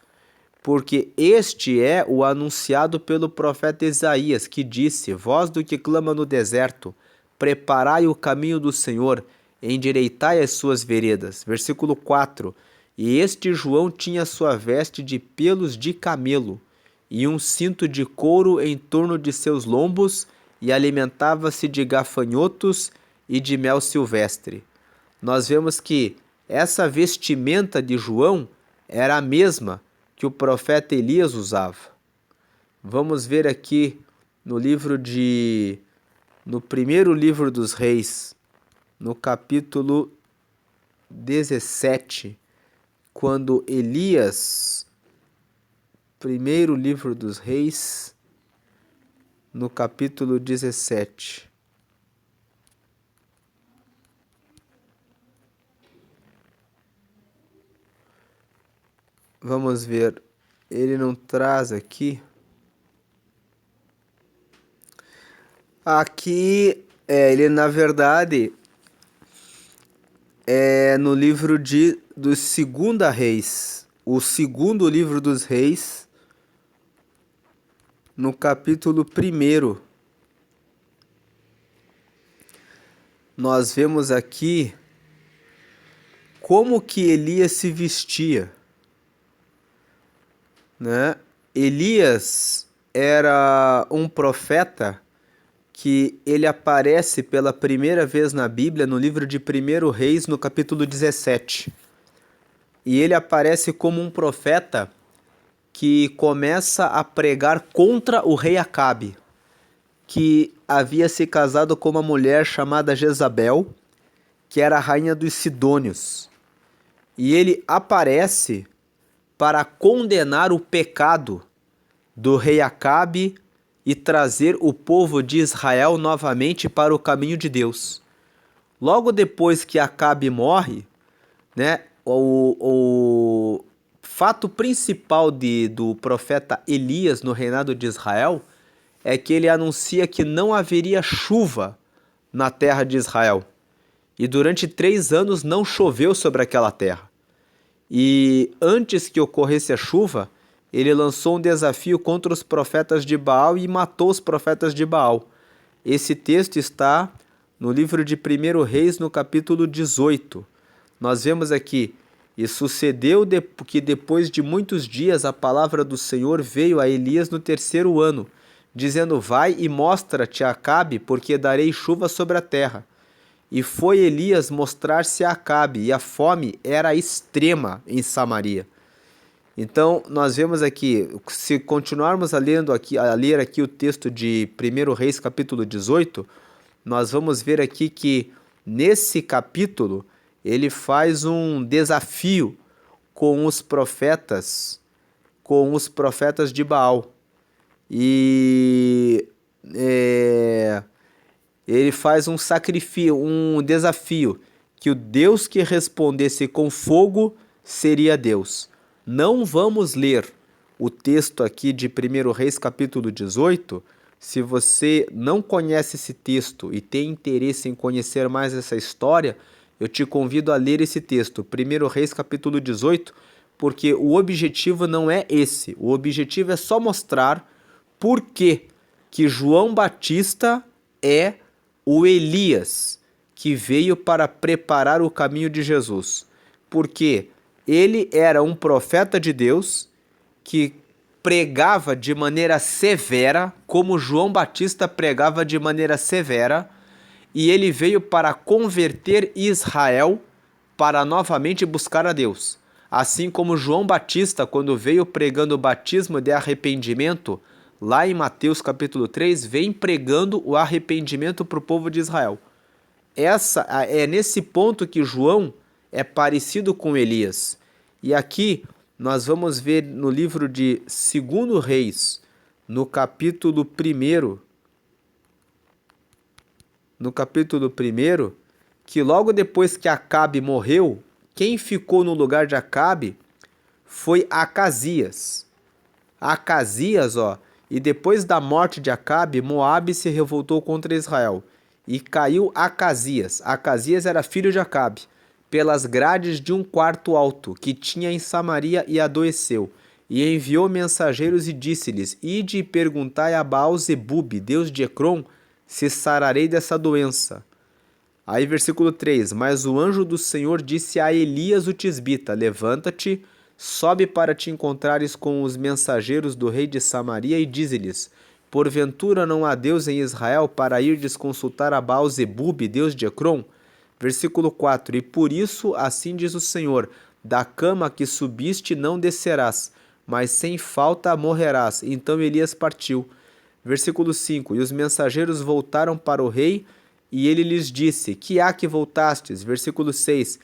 porque este é o anunciado pelo profeta Isaías, que disse: voz do que clama no deserto, preparai o caminho do Senhor, endireitai as suas veredas. Versículo 4. E este João tinha sua veste de pelos de camelo e um cinto de couro em torno de seus lombos, e alimentava-se de gafanhotos e de mel silvestre. Nós vemos que essa vestimenta de João era a mesma que o profeta Elias usava. Vamos ver aqui no primeiro livro dos Reis, no capítulo 17, quando Elias, primeiro livro dos Reis, no capítulo 17. Vamos ver, ele não traz aqui. Aqui, ele na verdade é no livro dos Segunda Reis, o segundo livro dos Reis, no capítulo 1. Nós vemos aqui como que Elias se vestia, né? Elias era um profeta que ele aparece pela primeira vez na Bíblia, no livro de 1 Reis, no capítulo 17. E ele aparece como um profeta que começa a pregar contra o rei Acabe, que havia se casado com uma mulher chamada Jezabel, que era a rainha dos Sidônios. E ele aparece para condenar o pecado do rei Acabe e trazer o povo de Israel novamente para o caminho de Deus. Logo depois que Acabe morre, né, o fato principal do profeta Elias no reinado de Israel é que ele anuncia que não haveria chuva na terra de Israel. E durante 3 anos não choveu sobre aquela terra. E antes que ocorresse a chuva, ele lançou um desafio contra os profetas de Baal e matou os profetas de Baal. Esse texto está no livro de 1 Reis, no capítulo 18. Nós vemos aqui: e sucedeu que depois de muitos dias a palavra do Senhor veio a Elias no 3º ano, dizendo: vai e mostra-te a Acabe, porque darei chuva sobre a terra. E foi Elias mostrar-se a Acabe, e a fome era extrema em Samaria. Então, nós vemos aqui, se continuarmos a ler aqui o texto de 1 Reis, capítulo 18, nós vamos ver aqui que, nesse capítulo, ele faz um desafio com os profetas de Baal. E ele faz um desafio, que o Deus que respondesse com fogo seria Deus. Não vamos ler o texto aqui de 1 Reis capítulo 18. Se você não conhece esse texto e tem interesse em conhecer mais essa história, eu te convido a ler esse texto, 1 Reis capítulo 18, porque o objetivo não é esse. O objetivo é só mostrar por que João Batista é o Elias que veio para preparar o caminho de Jesus. Porque ele era um profeta de Deus que pregava de maneira severa, como João Batista pregava de maneira severa, e ele veio para converter Israel para novamente buscar a Deus. Assim como João Batista, quando veio pregando o batismo de arrependimento, lá em Mateus capítulo 3, vem pregando o arrependimento para o povo de Israel. É nesse ponto que João é parecido com Elias. E aqui nós vamos ver no livro de 2 Reis, no capítulo 1, que logo depois que Acabe morreu, quem ficou no lugar de Acabe foi Acasias. E depois da morte de Acabe, Moabe se revoltou contra Israel. E caiu Acasias. Acasias era filho de Acabe, pelas grades de um quarto alto que tinha em Samaria, e adoeceu. E enviou mensageiros e disse-lhes: Ide e perguntai a Baal-zebub, deus de Ecrom, se sararei dessa doença. Aí versículo 3, mas o anjo do Senhor disse a Elias o tisbita, levanta-te, sobe para te encontrares com os mensageiros do rei de Samaria e dize-lhes, porventura não há Deus em Israel para irdes consultar a Baal-zebub, deus de Ecrom? Versículo 4, e por isso assim diz o Senhor, da cama que subiste não descerás, mas sem falta morrerás. Então Elias partiu. Versículo 5, e os mensageiros voltaram para o rei, e ele lhes disse, que há que voltastes? Versículo 6,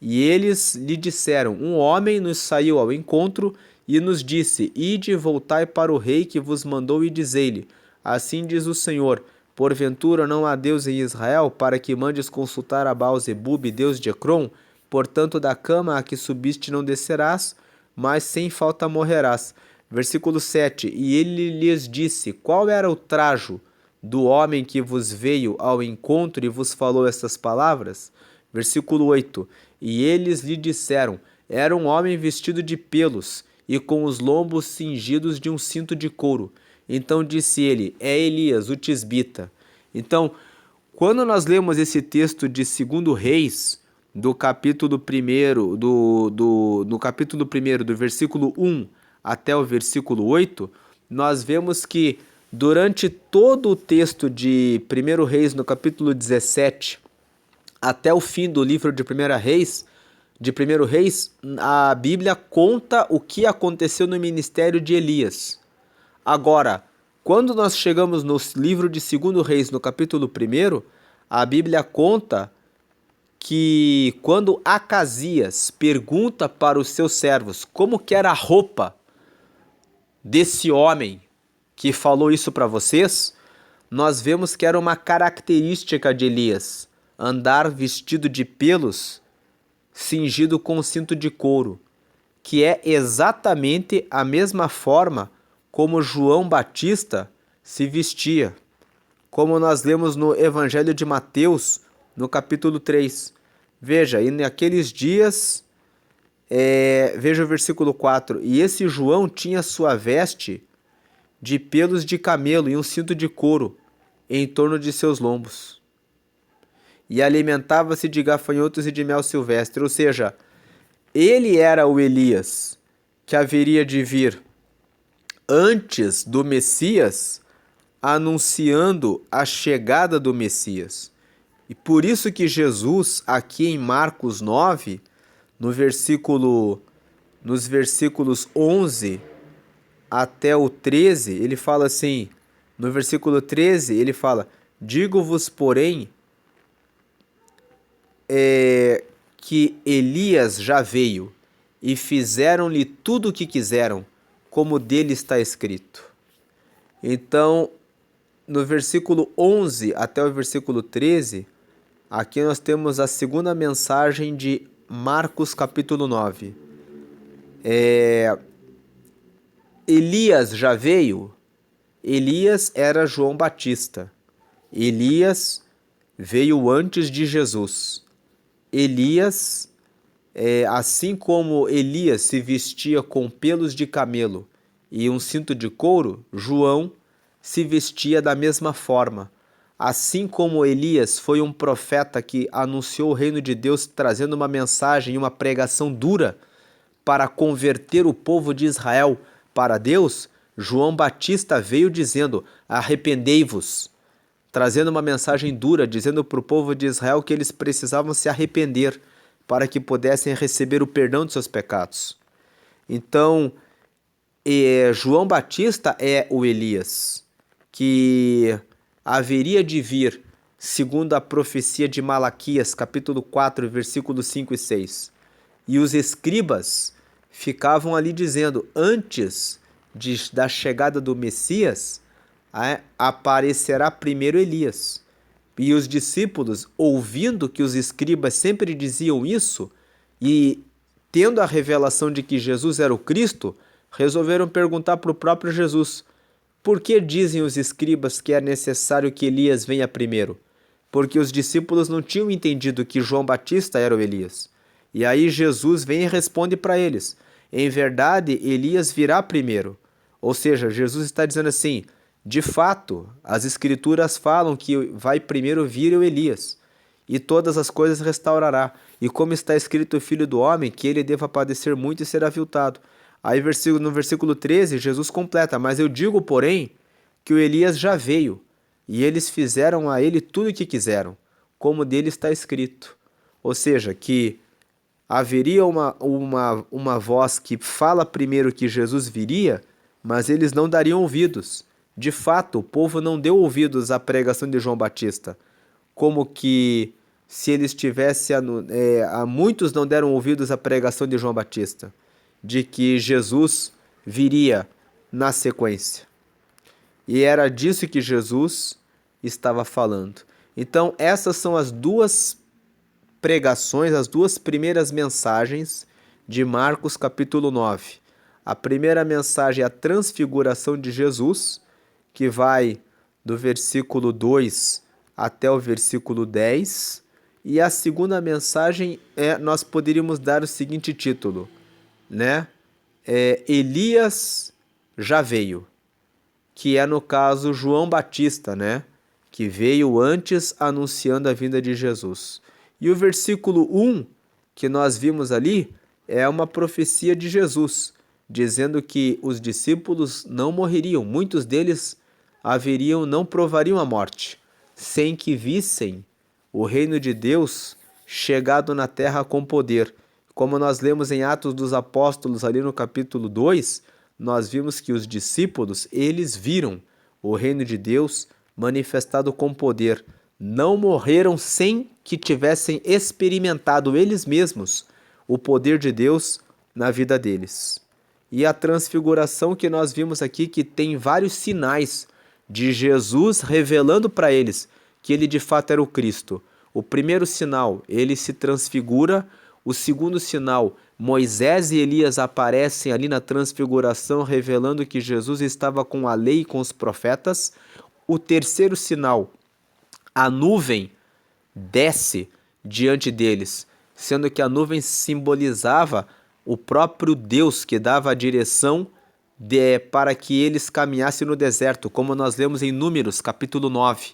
e eles lhe disseram, um homem nos saiu ao encontro e nos disse, ide e voltai para o rei que vos mandou e dizei-lhe, assim diz o Senhor, porventura não há Deus em Israel para que mandes consultar a Baal-zebub, deus de Ecrom? Portanto, da cama a que subiste não descerás, mas sem falta morrerás. Versículo 7, e ele lhes disse, qual era o trajo do homem que vos veio ao encontro e vos falou estas palavras? Versículo 8, e eles lhe disseram, era um homem vestido de pelos e com os lombos cingidos de um cinto de couro. Então disse ele, é Elias, o tisbita. Então, quando nós lemos esse texto de 2 Reis, do capítulo 1, no capítulo 1, do versículo 1 até o versículo 8, nós vemos que durante todo o texto de 1 Reis, no capítulo 17, até o fim do livro de 1 Reis, a Bíblia conta o que aconteceu no ministério de Elias. Agora, quando nós chegamos no livro de 2 Reis, no capítulo 1, a Bíblia conta que quando Acasias pergunta para os seus servos como que era a roupa desse homem que falou isso para vocês, nós vemos que era uma característica de Elias, andar vestido de pelos, cingido com cinto de couro, que é exatamente a mesma forma como João Batista se vestia, como nós lemos no Evangelho de Mateus, no capítulo 3. Veja, e naqueles dias, veja o versículo 4, e esse João tinha sua veste de pelos de camelo e um cinto de couro em torno de seus lombos. E alimentava-se de gafanhotos e de mel silvestre. Ou seja, ele era o Elias que haveria de vir antes do Messias, anunciando a chegada do Messias. E por isso que Jesus, aqui em Marcos 9, nos versículos 11 até o 13, ele fala assim, no versículo 13, ele fala, digo-vos, porém, que Elias já veio e fizeram-lhe tudo o que quiseram, como dele está escrito. Então, no versículo 11 até o versículo 13, aqui nós temos a segunda mensagem de Marcos capítulo 9. Elias já veio? Elias era João Batista. Elias veio antes de Jesus. Elias, assim como Elias se vestia com pelos de camelo e um cinto de couro, João se vestia da mesma forma. Assim como Elias foi um profeta que anunciou o reino de Deus trazendo uma mensagem e uma pregação dura para converter o povo de Israel para Deus, João Batista veio dizendo: arrependei-vos, trazendo uma mensagem dura, dizendo para o povo de Israel que eles precisavam se arrepender para que pudessem receber o perdão de seus pecados. Então, João Batista é o Elias, que haveria de vir, segundo a profecia de Malaquias, capítulo 4, versículos 5 e 6. E os escribas ficavam ali dizendo: antes da chegada do Messias, aparecerá primeiro Elias. E os discípulos, ouvindo que os escribas sempre diziam isso, e tendo a revelação de que Jesus era o Cristo, resolveram perguntar para o próprio Jesus: por que dizem os escribas que é necessário que Elias venha primeiro? Porque os discípulos não tinham entendido que João Batista era o Elias. E aí Jesus vem e responde para eles: em verdade, Elias virá primeiro. Ou seja, Jesus está dizendo assim: de fato, as escrituras falam que vai primeiro vir o Elias, e todas as coisas restaurará. E como está escrito o Filho do Homem, que ele deva padecer muito e ser aviltado. Aí no versículo 13, Jesus completa: mas eu digo, porém, que o Elias já veio, e eles fizeram a ele tudo o que quiseram, como dele está escrito. Ou seja, que haveria uma voz que fala primeiro que Jesus viria, mas eles não dariam ouvidos. De fato, o povo não deu ouvidos à pregação de João Batista, como que se eles tivessem... muitos não deram ouvidos à pregação de João Batista, de que Jesus viria na sequência. E era disso que Jesus estava falando. Então, essas são as duas pregações, as duas primeiras mensagens de Marcos capítulo 9. A primeira mensagem é a transfiguração de Jesus, que vai do versículo 2 até o versículo 10. E a segunda mensagem nós poderíamos dar o seguinte título, né? Elias já veio, que é no caso João Batista, né? Que veio antes anunciando a vinda de Jesus. E o versículo 1 que nós vimos ali é uma profecia de Jesus, dizendo que os discípulos não morreriam, muitos deles não provariam a morte, sem que vissem o reino de Deus chegado na terra com poder. Como nós lemos em Atos dos Apóstolos, ali no capítulo 2, nós vimos que os discípulos, eles viram o reino de Deus manifestado com poder. Não morreram sem que tivessem experimentado eles mesmos o poder de Deus na vida deles. E a transfiguração que nós vimos aqui, que tem vários sinais de Jesus revelando para eles que ele de fato era o Cristo. O primeiro sinal, ele se transfigura. O segundo sinal, Moisés e Elias aparecem ali na transfiguração, revelando que Jesus estava com a lei e com os profetas. O terceiro sinal, a nuvem desce diante deles, sendo que a nuvem simbolizava o próprio Deus que dava a direção para que eles caminhassem no deserto, como nós lemos em Números, capítulo 9.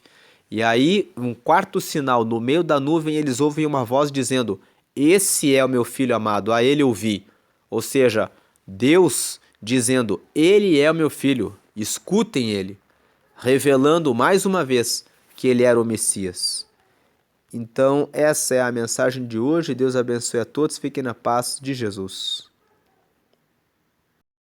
E aí, um quarto sinal, no meio da nuvem, eles ouvem uma voz dizendo: esse é o meu filho amado, a ele ouvi. Ou seja, Deus dizendo: ele é o meu filho, escutem ele, revelando mais uma vez que ele era o Messias. Então, essa é a mensagem de hoje. Deus abençoe a todos. Fiquem na paz de Jesus.